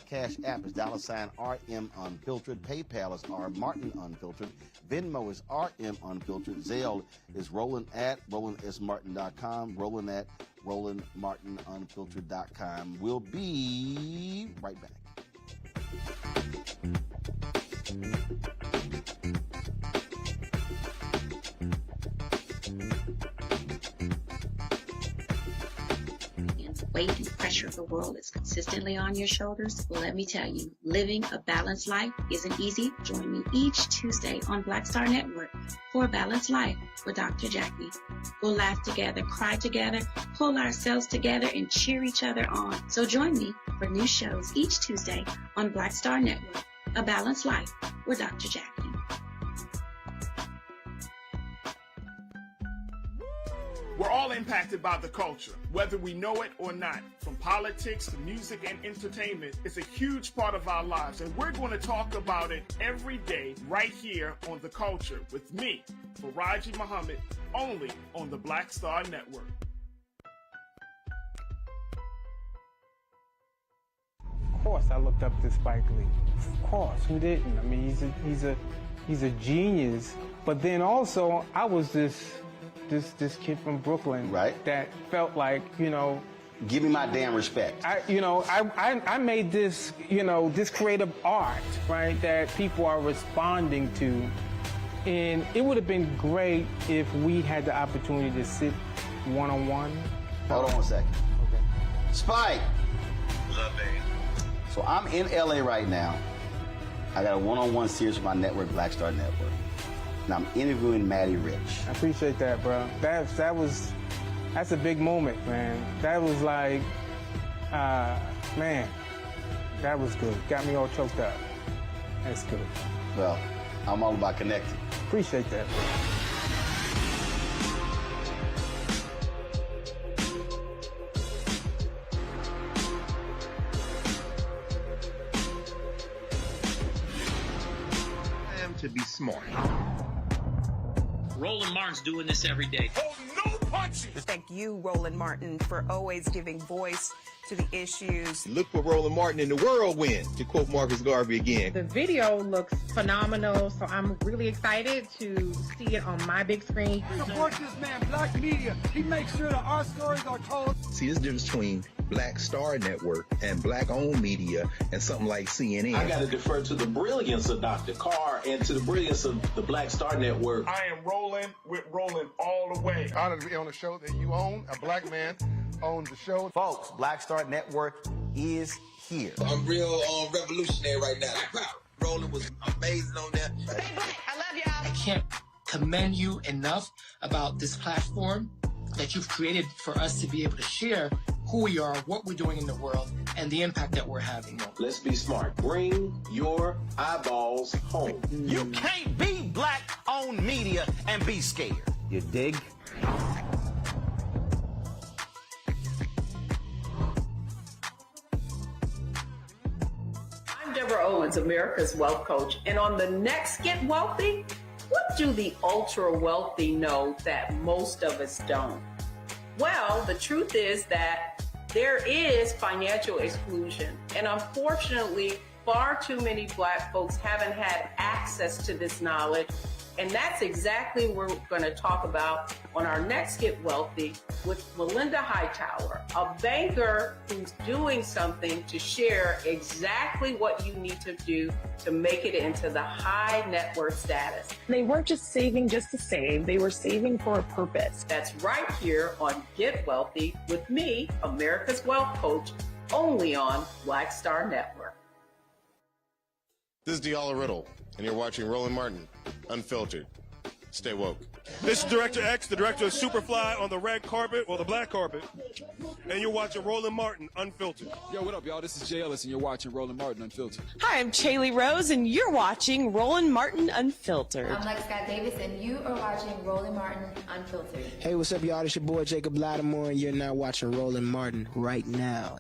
Cash App is $RM Unfiltered. PayPal is R Martin Unfiltered. Venmo is RM Unfiltered. Zelle is Roland at RolandSMartin.com. Roland at RolandMartinUnfiltered.com. We'll be right back. Weight and pressure of the world is consistently on your shoulders? Well, let me tell you, living a balanced life isn't easy. Join me each Tuesday on Black Star Network for A Balanced Life with Dr. Jackie. We'll laugh together, cry together, pull ourselves together, and cheer each other on. So join me for new shows each Tuesday on Black Star Network, A Balanced Life with Dr. Jackie. We're all impacted by the culture, whether we know it or not. From politics to music and entertainment, it's a huge part of our lives, and we're going to talk about it every day right here on The Culture with me, Faraji Muhammad, only on the Black Star Network. Of course, I looked up to Spike Lee. Of course, who didn't? I mean, he's a He's a genius. But then also, I was this kid from Brooklyn, right? That felt like, you know, give me my damn respect. I made this, this creative art, right, that people are responding to. And it would have been great if we had the opportunity to sit one-on-one. Hold on one second. Okay. Spike. What's up, babe? So I'm in LA right now. I got a one-on-one series with my network, Black Star Network. And I'm interviewing Maddie Rich. I appreciate that, bro. That's a big moment, man. That was like, man, that was good. Got me all choked up. That's good. Well, I'm all about connecting. Appreciate that. I am to be smart. Roland Martin's doing this every day. Oh, no punches! Thank you, Roland Martin, for always giving voice to the issues. Look for Roland Martin in the whirlwind, to quote Marcus Garvey again. The video looks phenomenal, so I'm really excited to see it on my big screen. Support this man, Black Media. He makes sure that our stories are told. See, there's a difference between Black Star Network and Black-owned media and something like CNN. I got to defer to the brilliance of Dr. Carr and to the brilliance of the Black Star Network. I am rolling with Roland all the way. Honored to be on a show that you own. A black man owns the show. Folks, Black Star Network is here. I'm real revolutionary right now. Roland was amazing on that. Stay black. I love y'all. I can't commend you enough about this platform that you've created for us to be able to share who we are, what we're doing in the world, and the impact that we're having. Let's be smart. Bring your eyeballs home. You can't be Black-owned media and be scared. You dig? I'm Deborah Owens, America's Wealth Coach, and on the next Get Wealthy, what do the ultra wealthy know that most of us don't? Well, the truth is that there is financial exclusion, and unfortunately, far too many Black folks haven't had access to this knowledge, and that's exactly what we're going to talk about on our next Get Wealthy with Melinda Hightower, a banker who's doing something to share exactly what you need to do to make it into the high net worth status. They weren't just saving just to save, they were saving for a purpose. That's right here on Get Wealthy with me, America's Wealth Coach, only on Black Star Network. This is Diala Riddle, and you're watching Roland Martin, Unfiltered. Stay woke. This is Director X, the director of Superfly on the red carpet, or the black carpet, and you're watching Roland Martin, Unfiltered. Yo, what up, y'all? This is Jay Ellis, and you're watching Roland Martin, Unfiltered. Hi, I'm Chaley Rose, and you're watching Roland Martin, Unfiltered. I'm Lex Scott Davis, and you are watching Roland Martin, Unfiltered. Hey, what's up, y'all? It's your boy Jacob Lattimore, and you're now watching Roland Martin right now.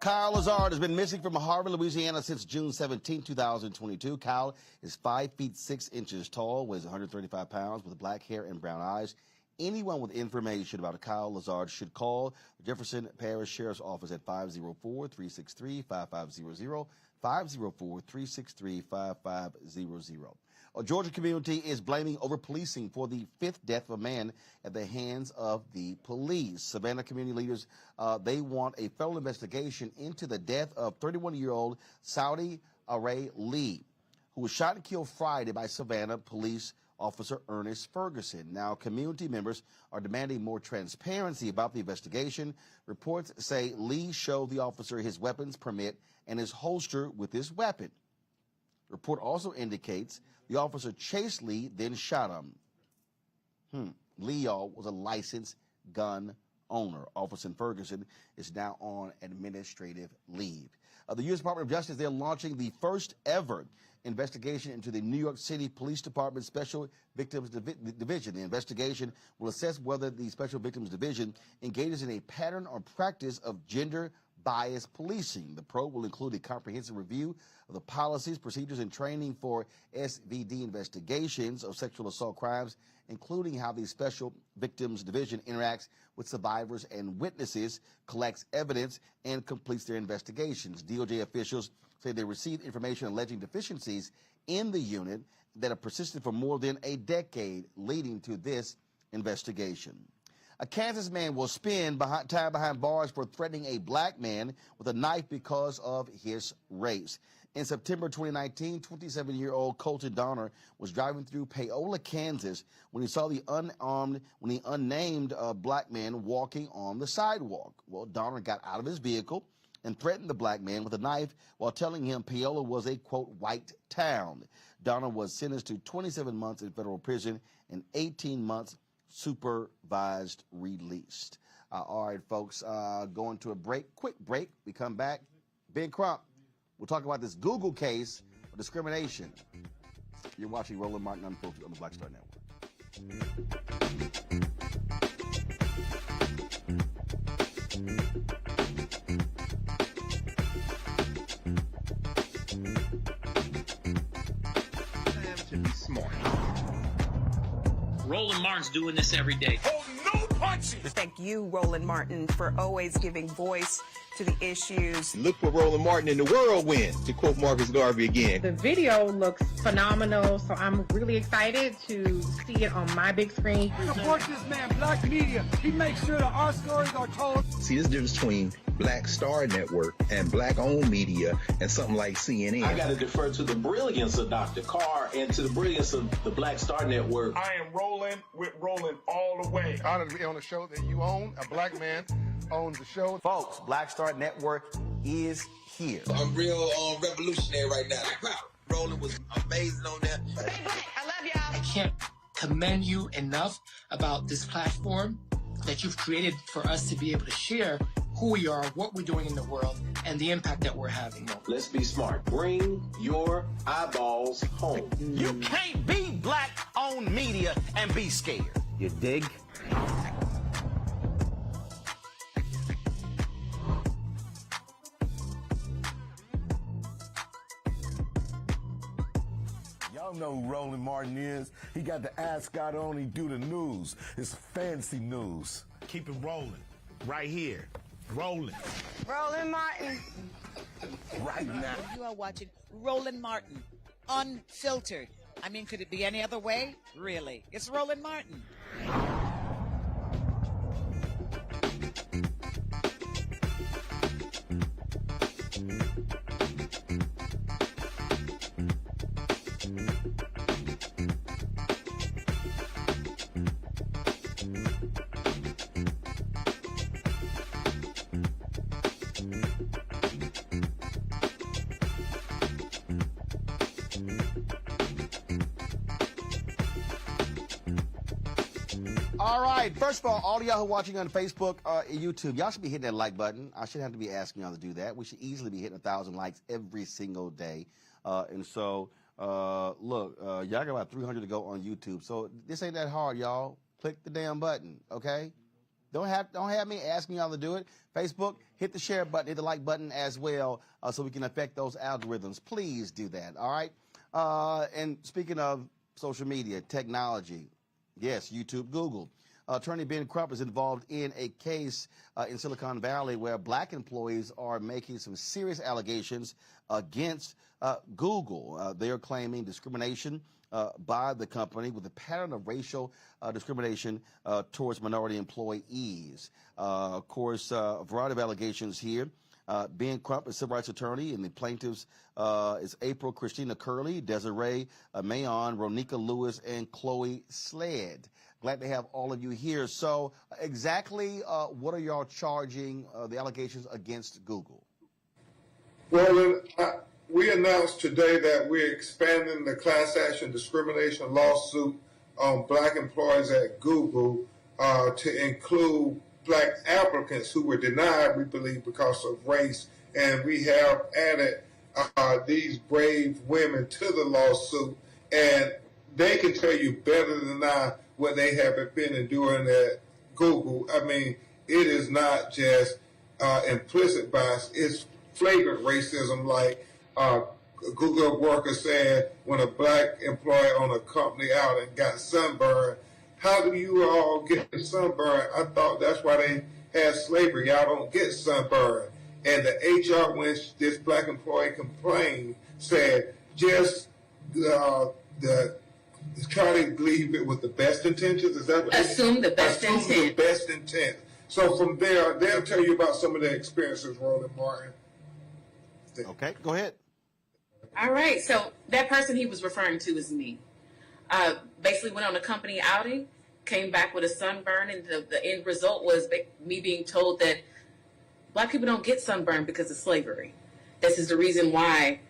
Kyle Lazard has been missing from Harvard, Louisiana since June 17, 2022. Kyle is 5 feet 6 inches tall, weighs 135 pounds, with black hair and brown eyes. Anyone with information about Kyle Lazard should call the Jefferson Parish Sheriff's Office at 504-363-5500, 504-363-5500. A Georgia community is blaming over-policing for the 5th death of a man at the hands of the police. Savannah community leaders, they want a federal investigation into the death of 31-year-old Saudi Aray Lee, who was shot and killed Friday by Savannah police officer Ernest Ferguson. Now, community members are demanding more transparency about the investigation. Reports say Lee showed the officer his weapons permit and his holster with his weapon. Report also indicates the officer chased Lee, then shot him. Lee, y'all, was a licensed gun owner. Officer Ferguson is now on administrative leave. The U.S. Department of Justice, they're launching the first ever investigation into the New York City Police Department Special Victims Division. The investigation will assess whether the Special Victims Division engages in a pattern or practice of gender-biased policing. The probe will include a comprehensive review of the policies, procedures, and training for SVD investigations of sexual assault crimes, including how the Special Victims Division interacts with survivors and witnesses, collects evidence, and completes their investigations. DOJ officials say they received information alleging deficiencies in the unit that have persisted for more than a decade, leading to this investigation. A Kansas man will spend time behind bars for threatening a black man with a knife because of his race. In September 2019, 27-year-old Colton Donner was driving through Paola, Kansas, when he saw the unnamed black man walking on the sidewalk. Well, Donner got out of his vehicle and threatened the black man with a knife while telling him Paola was a, quote, white town. Donner was sentenced to 27 months in federal prison and 18 months supervised released. All right, folks, going to a quick break. We come back. Ben Crump. We'll talk about this Google case of discrimination. You're watching Roland Martin Unfiltered on the Black Star Network. To be smart. Roland Martin's doing this every day. Oh, no punches! Thank you, Roland Martin, for always giving voice to the issues. Look for Roland Martin in the whirlwind, to quote Marcus Garvey again. The video looks phenomenal, so I'm really excited to see it on my big screen. Support this man, Black Media. He makes sure that our stories are told. See, this difference between Black Star Network and Black-owned media and something like CNN. I got to defer to the brilliance of Dr. Carr and to the brilliance of the Black Star Network. I am Roland with Roland all the way. Honored to be on a show that you own. A black man owns the show. Folks, Black Star Network is here. I'm real revolutionary right now. Roland was amazing on that. Stay black. I love y'all. I can't commend you enough about this platform that you've created for us to be able to share who we are, what we're doing in the world, and the impact that we're having. Let's be smart. Bring your eyeballs home. You can't be black-owned media and be scared. You dig? Y'all know who Roland Martin is. He got the ascot on. He do the news. It's fancy news. Keep it rolling. Right here. Rolling. Roland Martin. Right now. You are watching Roland Martin Unfiltered. I mean, could it be any other way? Really? It's Roland Martin. All right. First of all of y'all who are watching on Facebook and YouTube, y'all should be hitting that like button. I shouldn't have to be asking y'all to do that. We should easily be hitting 1,000 likes every single day. And so, look, y'all got about 300 to go on YouTube. So this ain't that hard, y'all. Click the damn button, okay? Don't have me asking y'all to do it. Facebook, hit the share button, hit the like button as well, so we can affect those algorithms. Please do that, all right? And speaking of social media, technology, yes, YouTube, Google. Attorney Ben Crump is involved in a case in Silicon Valley where black employees are making some serious allegations against Google. They are claiming discrimination by the company with a pattern of racial discrimination towards minority employees. Of course, a variety of allegations here. Ben Crump is a civil rights attorney, and the plaintiffs is April Christina Curley, Desiree Mayon, Ronika Lewis, and Chloe Sled. Glad to have all of you here. So exactly what are y'all charging the allegations against Google? Well, we announced today that we're expanding the class action discrimination lawsuit on black employees at Google to include black applicants who were denied, we believe, because of race. And we have added these brave women to the lawsuit, and they can tell you better than I what they have been enduring at Google. I mean, it is not just implicit bias, it's flagrant racism, like Google worker said when a black employee on a company out and got sunburned, how do you all get sunburned? I thought that's why they had slavery. Y'all don't get sunburned. And the HR, when this black employee complained, said just try to leave it with the best intentions. Is that what assume the best intent? Assume the best intent. So from there, they'll tell you about some of their experiences, Roland Martin. Okay, go ahead. All right, so that person he was referring to is me. Basically went on a company outing, came back with a sunburn, and the end result was me being told that black people don't get sunburned because of slavery. This is the reason why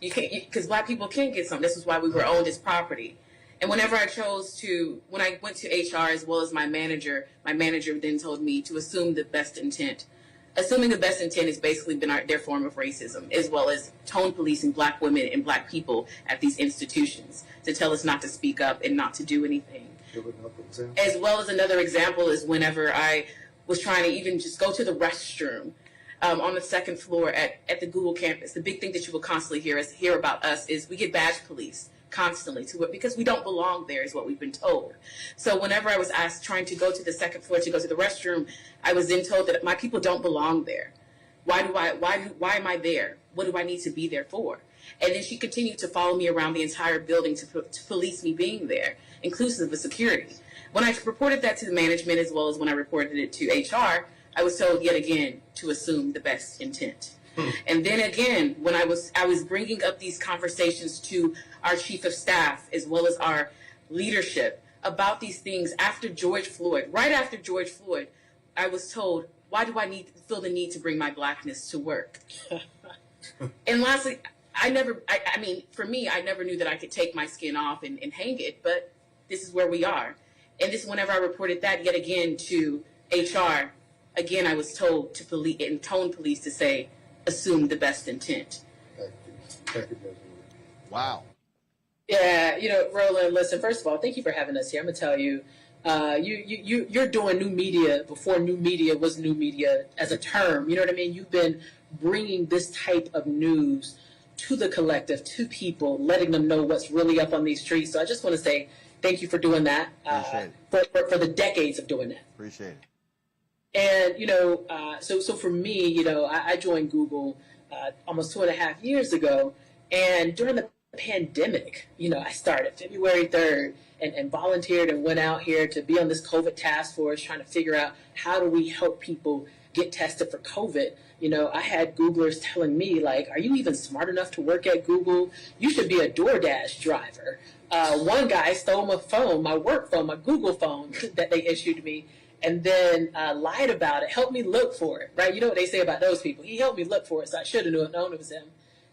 you can't, because black people can't get some. This is why we were owned as property. And whenever I when I went to HR as well as my manager then told me to assume the best intent. Assuming the best intent has basically been their form of racism, as well as tone policing black women and black people at these institutions to tell us not to speak up and not to do anything. As well as another example is whenever I was trying to even just go to the restroom on the second floor at the Google campus. The big thing that you will constantly hear about us is we get badge police constantly to it because we don't belong there is what we've been told. So whenever I was asked trying to go to the second floor to go to the restroom, I was then told that my people don't belong there. Why am I there? What do I need to be there for? And then she continued to follow me around the entire building to police me being there, inclusive of security. When I reported that to the management as well as when I reported it to HR, I was told yet again to assume the best intent. And then again, when I was bringing up these conversations to our chief of staff as well as our leadership about these things after George Floyd, right after George Floyd, I was told, why do I feel the need to bring my blackness to work? And lastly, I mean, for me, I never knew that I could take my skin off and hang it, but this is where we are. And this, whenever I reported that yet again to HR, again, I was told to tone police to say, assume the best intent. Thank you. Wow. Yeah, Roland, listen, first of all, thank you for having us here. I'm going to tell you, you're doing new media before new media was new media as a term. You know what I mean? You've been bringing this type of news to the collective, to people, letting them know what's really up on these streets. So I just want to say thank you for doing that, for the decades of doing that. Appreciate it. And, so for me, I joined Google almost 2.5 years ago. And during the pandemic, I started February 3rd and volunteered and went out here to be on this COVID task force trying to figure out how do we help people get tested for COVID. I had Googlers telling me, like, are you even smart enough to work at Google? You should be a DoorDash driver. One guy stole my phone, my work phone, my Google phone that they issued me, and then lied about it, helped me look for it, right? You know what they say about those people. He helped me look for it, so I should have known it was him.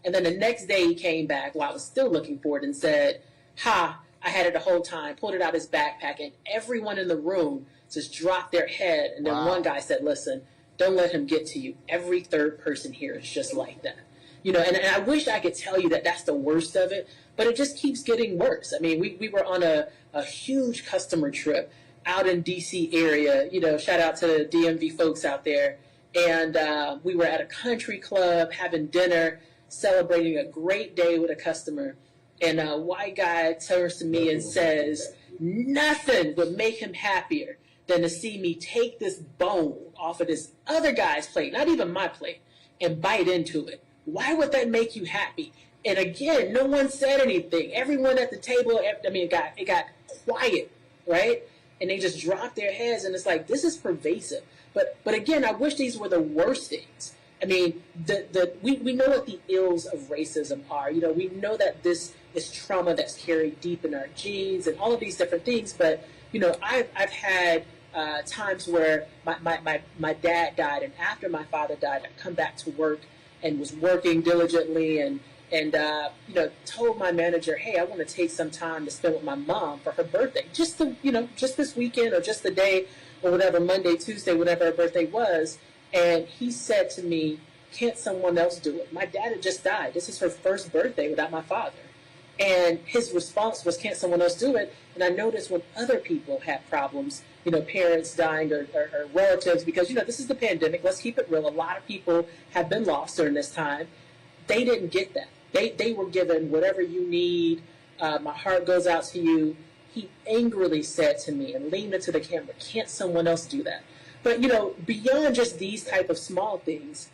And then the next day he came back while I was still looking for it and said, I had it the whole time, pulled it out of his backpack, and everyone in the room just dropped their head. And then one guy said, listen, don't let him get to you. Every third person here is just like that. And I wish I could tell you that that's the worst of it, but it just keeps getting worse. I mean, we were on a huge customer trip out in D.C. area, shout out to the DMV folks out there. And we were at a country club having dinner, celebrating a great day with a customer. And a white guy turns to me and says, nothing would make him happier than to see me take this bone off of this other guy's plate, not even my plate, and bite into it. Why would that make you happy? And again, no one said anything. Everyone at the table, it got quiet, right? And they just dropped their heads, and it's like, this is pervasive. But again, I wish these were the worst things. I mean, we know what the ills of racism are. We know that this is trauma that's carried deep in our genes and all of these different things. But, I've had times where my dad died, and after my father died, I come back to work and was working diligently and told my manager, hey, I want to take some time to spend with my mom for her birthday, just this weekend or just the day or whatever, Monday, Tuesday, whatever her birthday was. And he said to me, Can't someone else do it? My dad had just died. This is her first birthday without my father. And his response was, can't someone else do it? And I noticed when other people had problems, parents dying or relatives, because, this is the pandemic. Let's keep it real. A lot of people have been lost during this time. They didn't get that. They were given whatever you need. My heart goes out to you. He angrily said to me and leaned into the camera, can't someone else do that? But, beyond just these type of small things,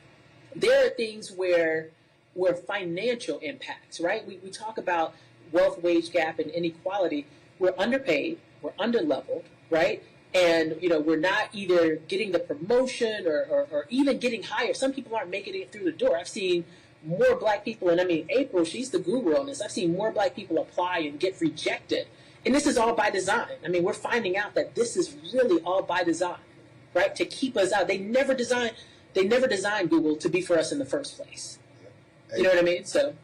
there are things where financial impacts, right? We talk about wealth wage gap and inequality. We're underpaid, we're underleveled, right? And, we're not either getting the promotion or even getting hired. Some people aren't making it through the door. I've seen more black people, and April, she's the guru on this. I've seen more black people apply and get rejected. And this is all by design. We're finding out that this is really all by design, right? To keep us out. They never designed Google to be for us in the first place. You know what I mean? So.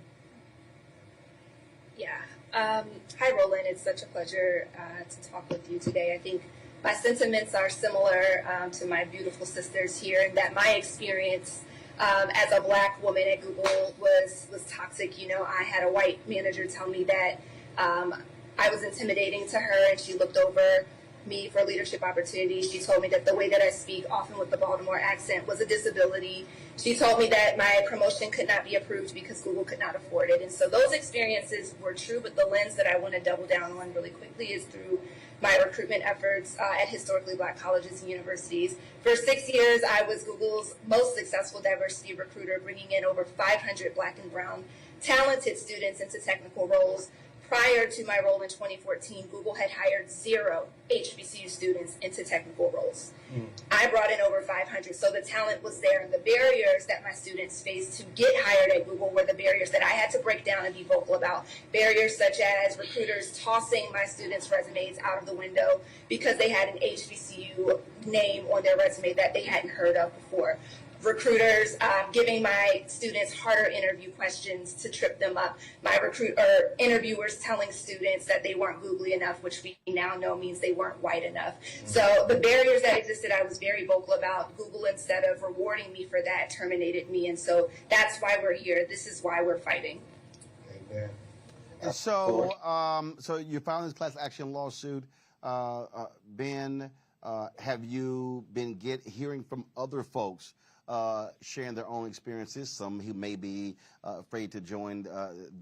Yeah. Hi, Roland. It's such a pleasure to talk with you today. I think my sentiments are similar to my beautiful sisters here, in that my experience as a black woman at Google was toxic. I had a white manager tell me that I was intimidating to her, and she looked over me for leadership opportunities. She told me that the way that I speak, often with the Baltimore accent, was a disability. She told me that my promotion could not be approved because Google could not afford it. And so those experiences were true, but the lens that I want to double down on really quickly is through my recruitment efforts at historically black colleges and universities. For 6 years, I was Google's most successful diversity recruiter, bringing in over 500 black and brown talented students into technical roles. Prior to my role in 2014, Google had hired 0 HBCU students into technical roles. I brought in over 500, so the talent was there, and the barriers that my students faced to get hired at Google were the barriers that I had to break down and be vocal about. Barriers such as recruiters tossing my students' resumes out of the window because they had an HBCU name on their resume that they hadn't heard of before. Recruiters giving my students harder interview questions to trip them up. Interviewers telling students that they weren't googly enough, which we now know means they weren't white enough. So the barriers that existed, I was very vocal about. Google, instead of rewarding me for that, terminated me. And so that's why we're here. This is why we're fighting. Amen. And so, so you filed this class action lawsuit. Ben, have you been hearing from other folks sharing their own experiences, some who may be afraid to join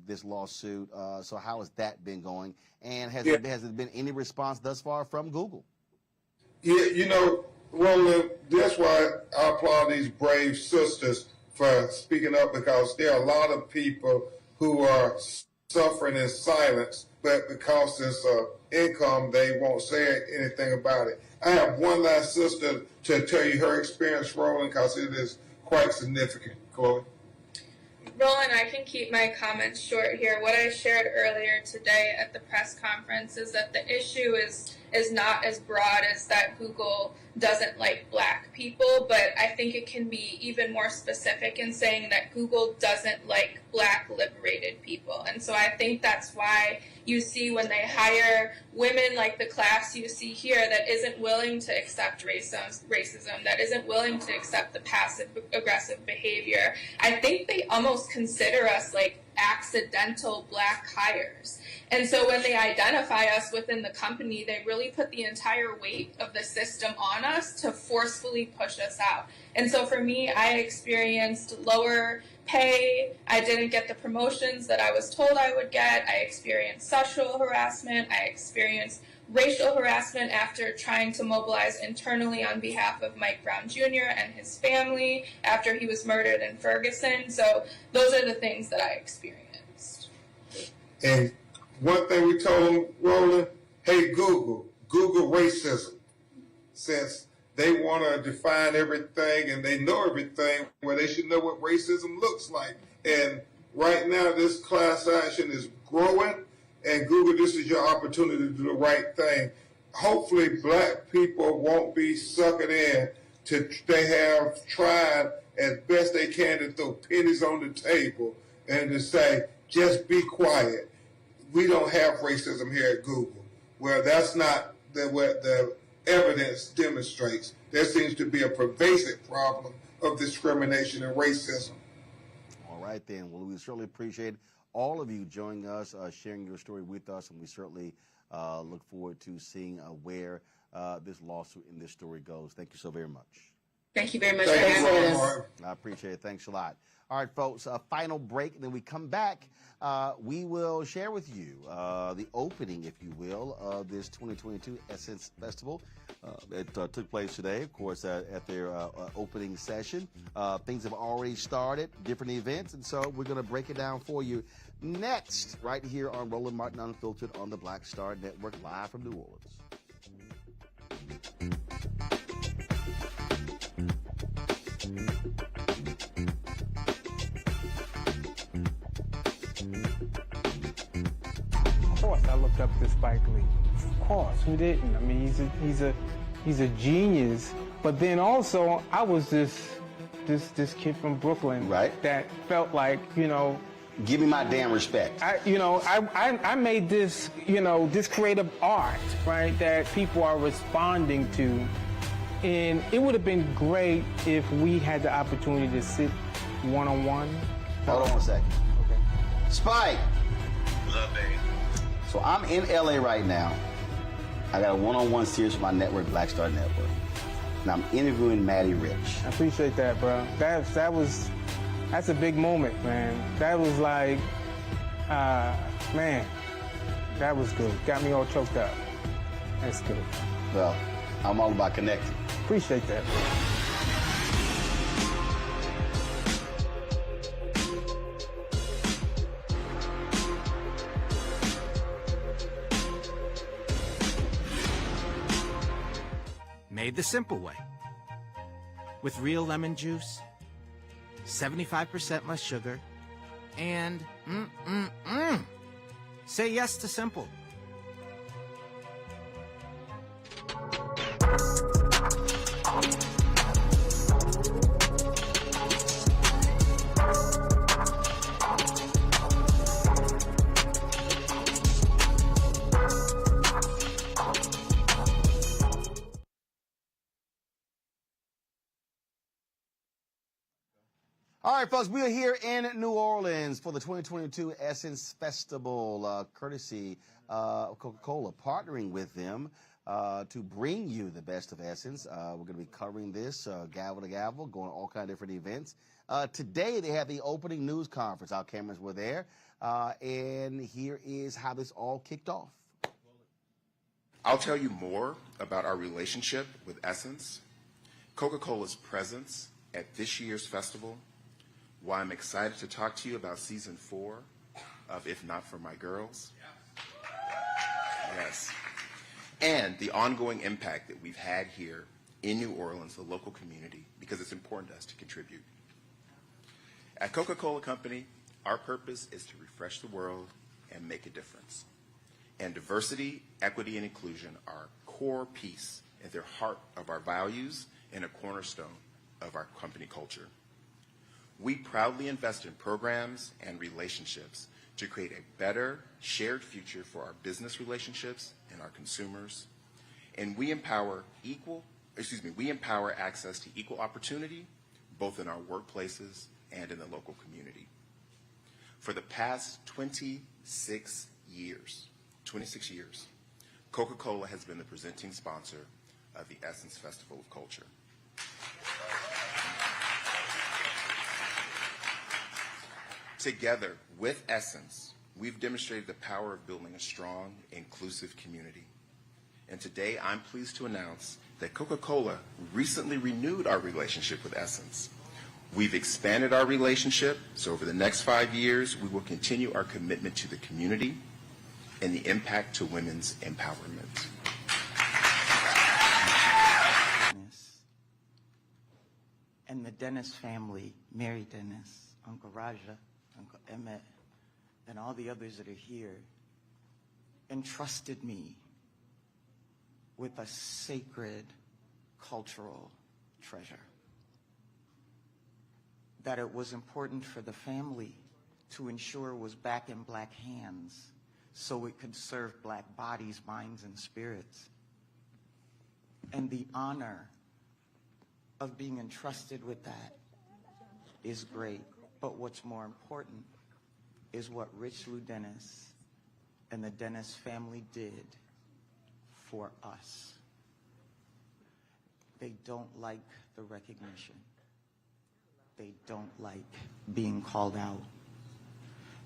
this lawsuit? So how has that been going? And has there been any response thus far from Google? Yeah, Roland, that's why I applaud these brave sisters for speaking up, because there are a lot of people who are suffering in silence, but because it's income, they won't say anything about it. I have one last sister to tell you her experience, Roland, because it is quite significant. Chloe? Roland, I can keep my comments short here. What I shared earlier today at the press conference is that the issue is not as broad as that Google doesn't like black people, but I think it can be even more specific in saying that Google doesn't like black liberated people. And so I think that's why you see when they hire women like the class you see here that isn't willing to accept racism, that isn't willing to accept the passive aggressive behavior, I think they almost consider us like accidental black hires. And so when they identify us within the company, they really put the entire weight of the system on us to forcefully push us out. And so for me, I experienced lower pay. I didn't get the promotions that I was told I would get. I experienced sexual harassment. I experienced racial harassment after trying to mobilize internally on behalf of Mike Brown Jr. and his family after he was murdered in Ferguson. So those are the things that I experienced. And one thing we told them, Roland, hey, Google racism. Since they want to define everything and they know everything, well, they should know what racism looks like. And right now, this class action is growing, and Google, this is your opportunity to do the right thing. Hopefully, black people won't be suckered in. They have tried as best they can to throw pennies on the table and to say, just be quiet. We don't have racism here at Google. Well, that's not the evidence demonstrates there seems to be a pervasive problem of discrimination and racism. All right, then. Well, we certainly appreciate all of you joining us, sharing your story with us, and we certainly look forward to seeing where this lawsuit and this story goes. Thank you so very much. Thank you very much for having us. I appreciate it. Thanks a lot. All right, folks, final break, and then we come back. We will share with you the opening, if you will, of this 2022 Essence Festival. It took place today, of course, at their opening session. Things have already started, different events, and so we're going to break it down for you next, right here on Roland Martin Unfiltered on the Black Star Network, live from New Orleans. Of course, I looked up to Spike Lee. Of course, who didn't? I mean, he's a genius. But then also, I was this kid from Brooklyn, right? That felt like, you know, give me my damn respect. I made this, this creative art, right, that people are responding to. And it would have been great if we had the opportunity to sit one-on-one. Hold on a second. Okay. Spike! What's up, baby? So I'm in LA right now. I got a one-on-one series with my network, Black Star Network. And I'm interviewing Maddie Rich. I appreciate that, bro. That's a big moment, man. That was like, man, that was good. Got me all choked up. That's good. Well, I'm all about connecting. Appreciate that, bro. Made the simple way. With real lemon juice, 75% less sugar, and say yes to simple. All right, folks, we are here in New Orleans for the 2022 Essence Festival, courtesy of Coca-Cola, partnering with them to bring you the best of Essence. We're going to be covering this gavel to gavel, going to all kinds of different events. Today, they had the opening news conference. Our cameras were there, and here is how this all kicked off. I'll tell you more about our relationship with Essence, Coca-Cola's presence at this year's festival, why I'm excited to talk to you about season 4 of If Not For My Girls. Yes. And the ongoing impact that we've had here in New Orleans, the local community, because it's important to us to contribute. At Coca-Cola Company, our purpose is to refresh the world and make a difference. And diversity, equity, and inclusion are a core piece at the heart of our values and a cornerstone of our company culture. We proudly invest in programs and relationships to create a better shared future for our business relationships and our consumers. And we empower access to equal opportunity, both in our workplaces and in the local community. For the past 26 years, Coca-Cola has been the presenting sponsor of the Essence Festival of Culture. Together with Essence, we've demonstrated the power of building a strong, inclusive community. And today, I'm pleased to announce that Coca-Cola recently renewed our relationship with Essence. We've expanded our relationship, so over the next 5 years, we will continue our commitment to the community and the impact to women's empowerment. And the Dennis family, Mary Dennis, Uncle Raja, Uncle Emmett, and all the others that are here, entrusted me with a sacred cultural treasure. That it was important for the family to ensure was back in Black hands so it could serve Black bodies, minds, and spirits. And the honor of being entrusted with that is great. But what's more important is what Rich Lou Dennis and the Dennis family did for us. They don't like the recognition. They don't like being called out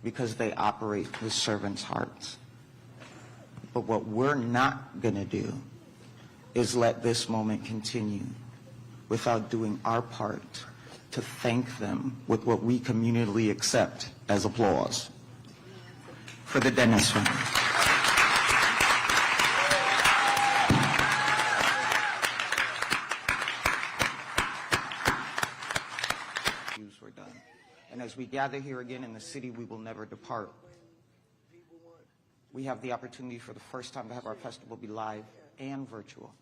because they operate with servants' hearts. But what we're not going to do is let this moment continue without doing our part to thank them with what we communally accept as applause for the Dennis family. We're done. And as we gather here again in the city, we will never depart. We have the opportunity for the first time to have our festival be live and virtual,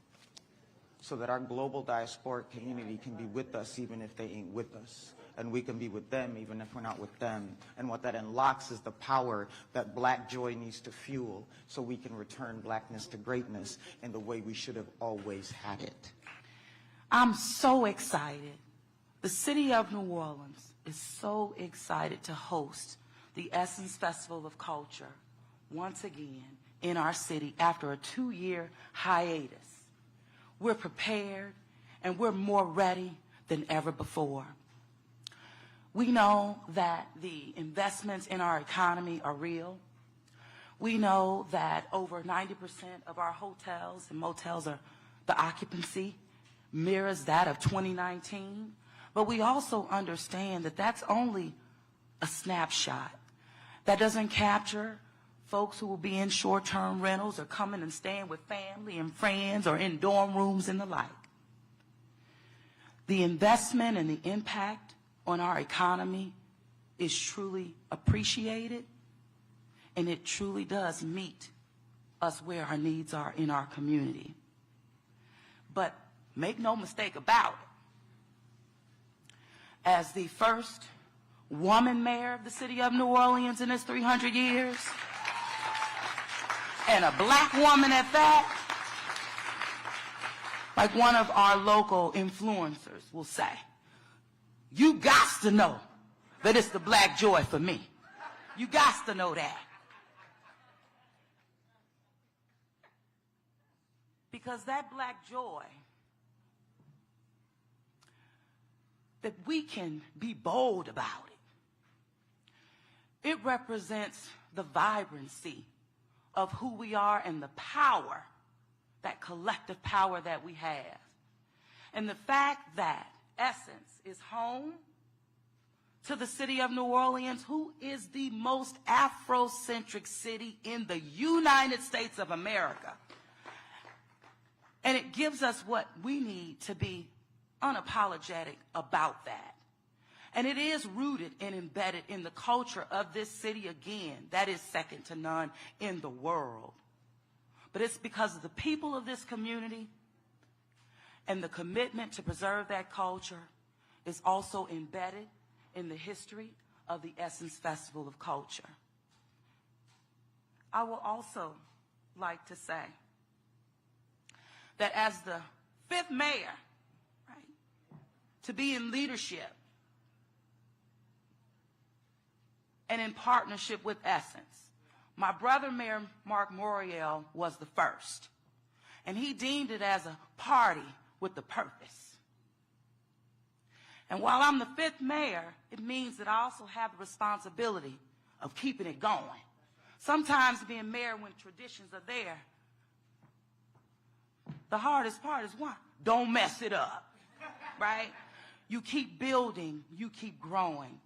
so that our global diasporic community can be with us even if they ain't with us. And we can be with them even if we're not with them. And what that unlocks is the power that Black joy needs to fuel so we can return Blackness to greatness in the way we should have always had it. I'm so excited. The city of New Orleans is so excited to host the Essence Festival of Culture once again in our city after a 2-year hiatus. We're prepared and we're more ready than ever before. We know that the investments in our economy are real. We know that over 90% of our hotels and motels are, the occupancy mirrors that of 2019. But we also understand that that's only a snapshot. That doesn't capture folks who will be in short-term rentals or coming and staying with family and friends or in dorm rooms and the like. The investment and the impact on our economy is truly appreciated, and it truly does meet us where our needs are in our community. But make no mistake about it, as the first woman mayor of the city of New Orleans in its 300 years, and a Black woman at that, like one of our local influencers will say, you got to know that it's the Black joy for me. You got to know that. Because that Black joy, that we can be bold about it. It represents the vibrancy of who we are and the power, that collective power that we have. And the fact that Essence is home to the city of New Orleans, who is the most Afrocentric city in the United States of America. And it gives us what we need to be unapologetic about that. And it is rooted and embedded in the culture of this city again. That is second to none in the world. But it's because of the people of this community and the commitment to preserve that culture is also embedded in the history of the Essence Festival of Culture. I will also like to say that as the 5th mayor, to be in leadership and in partnership with Essence. My brother, Mayor Marc Morial, was the first, and he deemed it as a party with the purpose. And while I'm the 5th mayor, it means that I also have the responsibility of keeping it going. Sometimes being mayor when traditions are there, the hardest part is what? Don't mess it up, right? You keep building, you keep growing,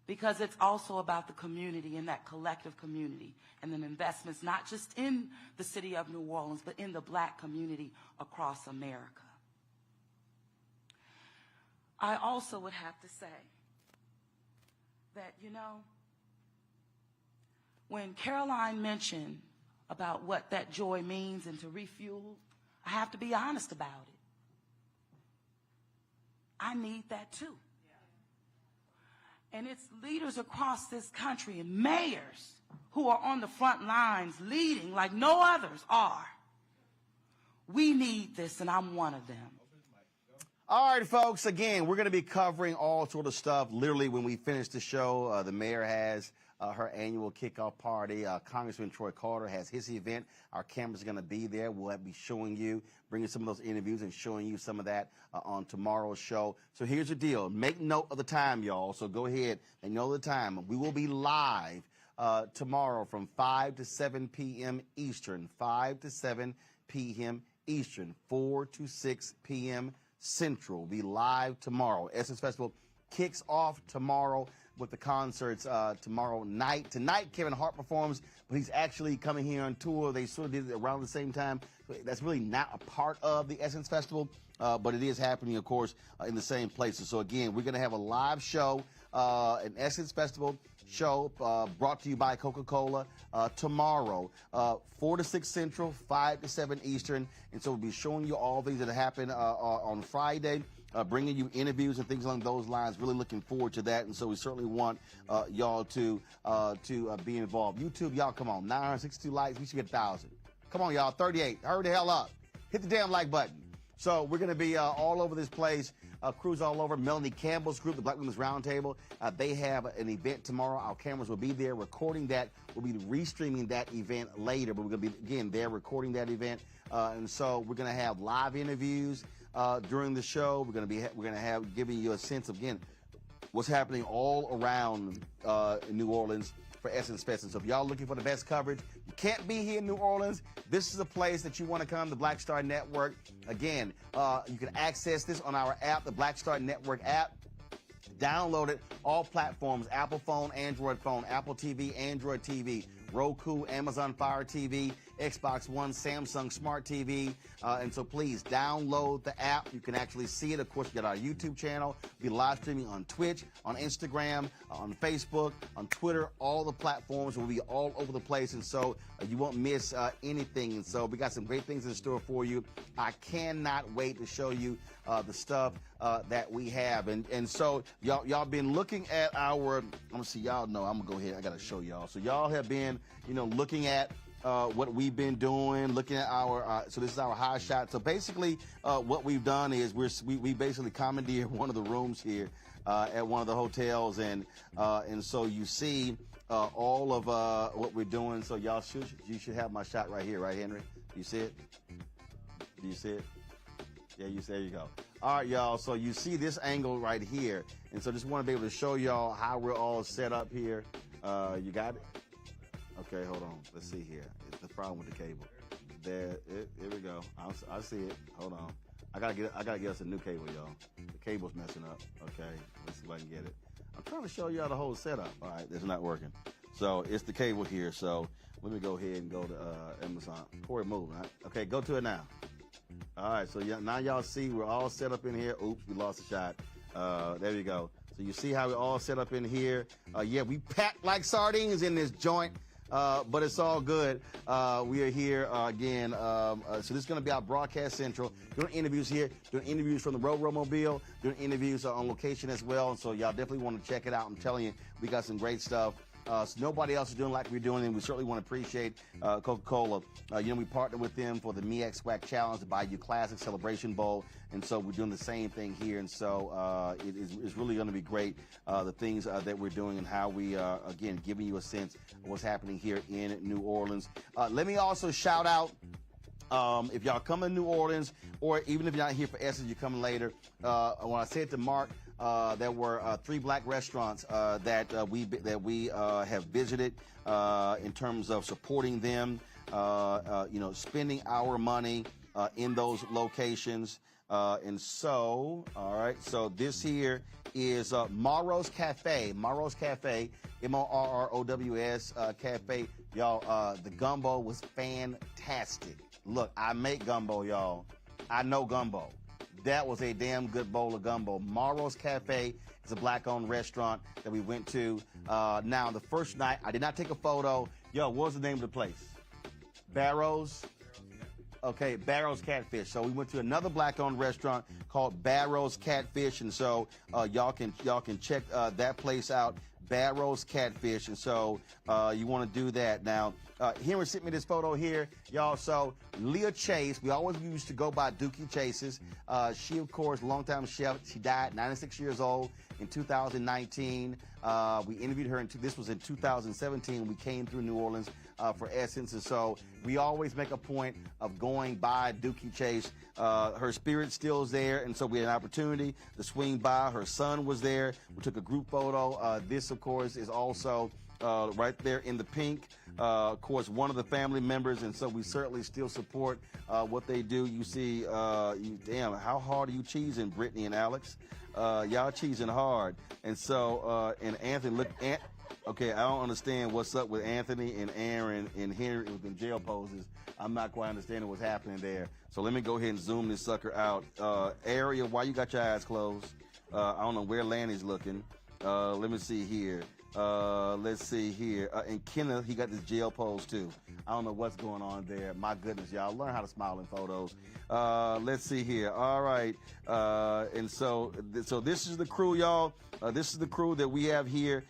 because it's also about the community and that collective community and the investments, not just in the city of New Orleans, but in the Black community across America. I also would have to say that, you know, when Caroline mentioned about what that joy means and to refuel, I have to be honest about it. I need that too. And it's leaders across this country and mayors who are on the front lines leading like no others are, We need this, and I'm one of them. All right, folks, again, we're going to be covering all sort of stuff. Literally, when we finish the show, the mayor has her annual kickoff party. Congressman Troy Carter has his event. Our cameras are going to be there. We'll be showing you, bringing some of those interviews and showing you some of that on tomorrow's show. So here's the deal. Make note of the time, y'all. So go ahead and know the time. We will be live tomorrow from 5 to 7 p.m. Eastern, 5 to 7 p.m. Eastern, 4 to 6 p.m. Central. We'll be live tomorrow. Essence Festival kicks off tomorrow with the concerts tomorrow night. Tonight, Kevin Hart performs, but he's actually coming here on tour. They sort of did it around the same time. That's really not a part of the Essence Festival, but it is happening, of course, in the same places. So, again, we're going to have a live show, an Essence Festival show brought to you by Coca-Cola tomorrow, 4 to 6 Central, 5 to 7 Eastern. And so we'll be showing you all things that happen on Friday, bringing you interviews and things along those lines. Really looking forward to that. And so we certainly want y'all to be involved. YouTube, y'all, come on. 962 likes. We should get 1,000. Come on, y'all. 38. Hurry the hell up. Hit the damn like button. So we're going to be all over this place. Crews all over. Melanie Campbell's group, the Black Women's Roundtable, they have an event tomorrow. Our cameras will be there recording that. We'll be restreaming that event later, but we're going to be, again, there recording that event. And so we're going to have live interviews during the show. We're going to have giving you a sense of, again, what's happening all around New Orleans for Essence Fest. And so if y'all looking for the best coverage, you can't be here in New Orleans, this is a place that you want to come, the Black Star Network. Again, you can access this on our app, the Black Star Network app. Download it, all platforms, Apple phone, Android phone, Apple TV, Android TV, Roku, Amazon Fire TV, Xbox One, Samsung Smart TV. And so please download the app. You can actually see it. Of course, you got our YouTube channel. We'll be live streaming on Twitch, on Instagram, on Facebook, on Twitter, all the platforms. We'll be all over the place. And so you won't miss anything. And so we got some great things in store for you. I cannot wait to show you the stuff that we have. And so y'all been looking at our, I'm going to see, y'all know, I'm going to go ahead. I got to show y'all. So y'all have been, looking at what we've been doing, looking at our, so this is our high shot. So basically what we've done is we basically commandeered one of the rooms here at one of the hotels. And so you see all of what we're doing. So you should have my shot right here, right, Henry? You see it? Do you see it? Yeah, there you go. All right, y'all. So you see this angle right here. And so just want to be able to show y'all how we're all set up here. You got it? Okay, hold on. Let's see here. It's the problem with the cable. Here we go. I see it. Hold on. I gotta get us a new cable, y'all. The cable's messing up. Okay, let's see if I can get it. I'm trying to show y'all the whole setup. All right, it's not working. So it's the cable here. So let me go ahead and go to Amazon. Corey, move. Right? Okay, go to it now. All right, so now y'all see we're all set up in here. Oops, we lost a shot. There you go. So you see how we're all set up in here. Yeah, we packed like sardines in this joint. But it's all good. We are here again. So this is going to be our broadcast central. Doing interviews here, doing interviews from the Road-Mobile, doing interviews on location as well. And so y'all definitely want to check it out. I'm telling you, we got some great stuff. So nobody else is doing like we're doing, and we certainly want to appreciate Coca-Cola. We partnered with them for the Me X Wack Challenge, the Bayou Classic Celebration Bowl, and so we're doing the same thing here. And so it's really going to be great, the things that we're doing and how we are, again, giving you a sense of what's happening here in New Orleans. Let me also shout out, if y'all come to New Orleans, or even if you're not here for Essence, you're coming later. When I said to Mark, there were 3 black restaurants that we have visited in terms of supporting them, spending our money in those locations. And so, all right, so this here is Morrow's Cafe. Morrow's Cafe, Morrows Cafe. Y'all, the gumbo was fantastic. Look, I make gumbo, y'all. I know gumbo. That was a damn good bowl of gumbo. Morrow's Cafe is a black-owned restaurant that we went to. Now, the first night, I did not take a photo. Yo, what was the name of the place? Barrows? Okay, Barrows Catfish. So we went to another black-owned restaurant called Barrows Catfish, and so y'all can check that place out. bad roast catfish, and so you want to do that. Now, Henry sent me this photo here, y'all. So Leah Chase, we always used to go by Dookie Chases. She, of course, longtime chef. She died 96 years old in 2019. We interviewed her, this was in 2017. We came through New Orleans for Essence, and so we always make a point of going by Dookie Chase. Her spirit still is there, and so we had an opportunity to swing by. Her son was there. We took a group photo. This, of course, is also right there in the pink. Of course, one of the family members, and so we certainly still support what they do. You see, damn, how hard are you cheesing, Brittany and Alex? Y'all cheesing hard. And so, and Anthony, look, okay, I don't understand what's up with Anthony and Aaron and Henry with them jail poses. I'm not quite understanding what's happening there. So let me go ahead and zoom this sucker out. Aria, why you got your eyes closed? I don't know where Lanny's looking. Let me see here. Let's see here. And Kenneth, he got this jail pose too. I don't know what's going on there. My goodness, y'all. Learn how to smile in photos. Let's see here. All right. And so this is the crew, y'all. This is the crew that we have here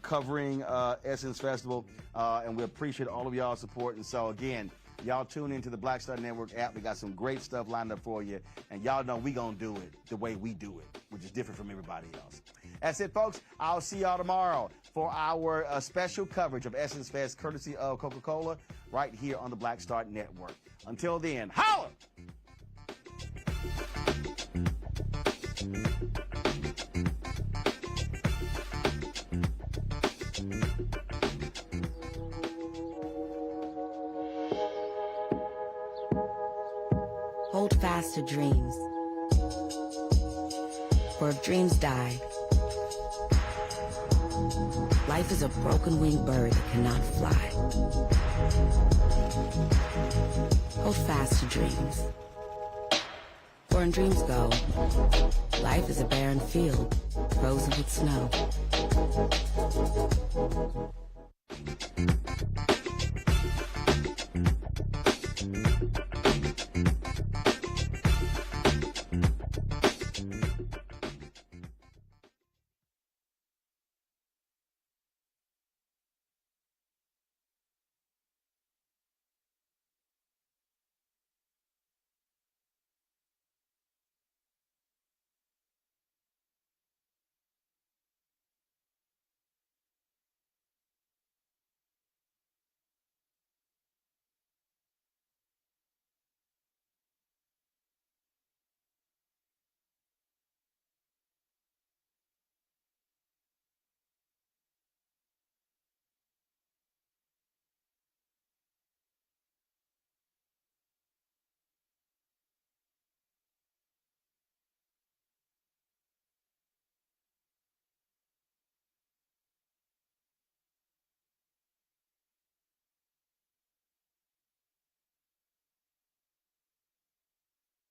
covering Essence Festival. And we appreciate all of y'all's support. And so, again, y'all tune into the Black Star Network app. We got some great stuff lined up for you. And y'all know we going to do it the way we do it, which is different from everybody else. That's it, folks. I'll see y'all tomorrow for our special coverage of Essence Fest, courtesy of Coca-Cola, right here on the Black Star Network. Until then, holla! Hold fast to dreams. For if dreams die, life is a broken-winged bird that cannot fly. Hold fast to dreams. For when dreams go, life is a barren field, frozen with snow.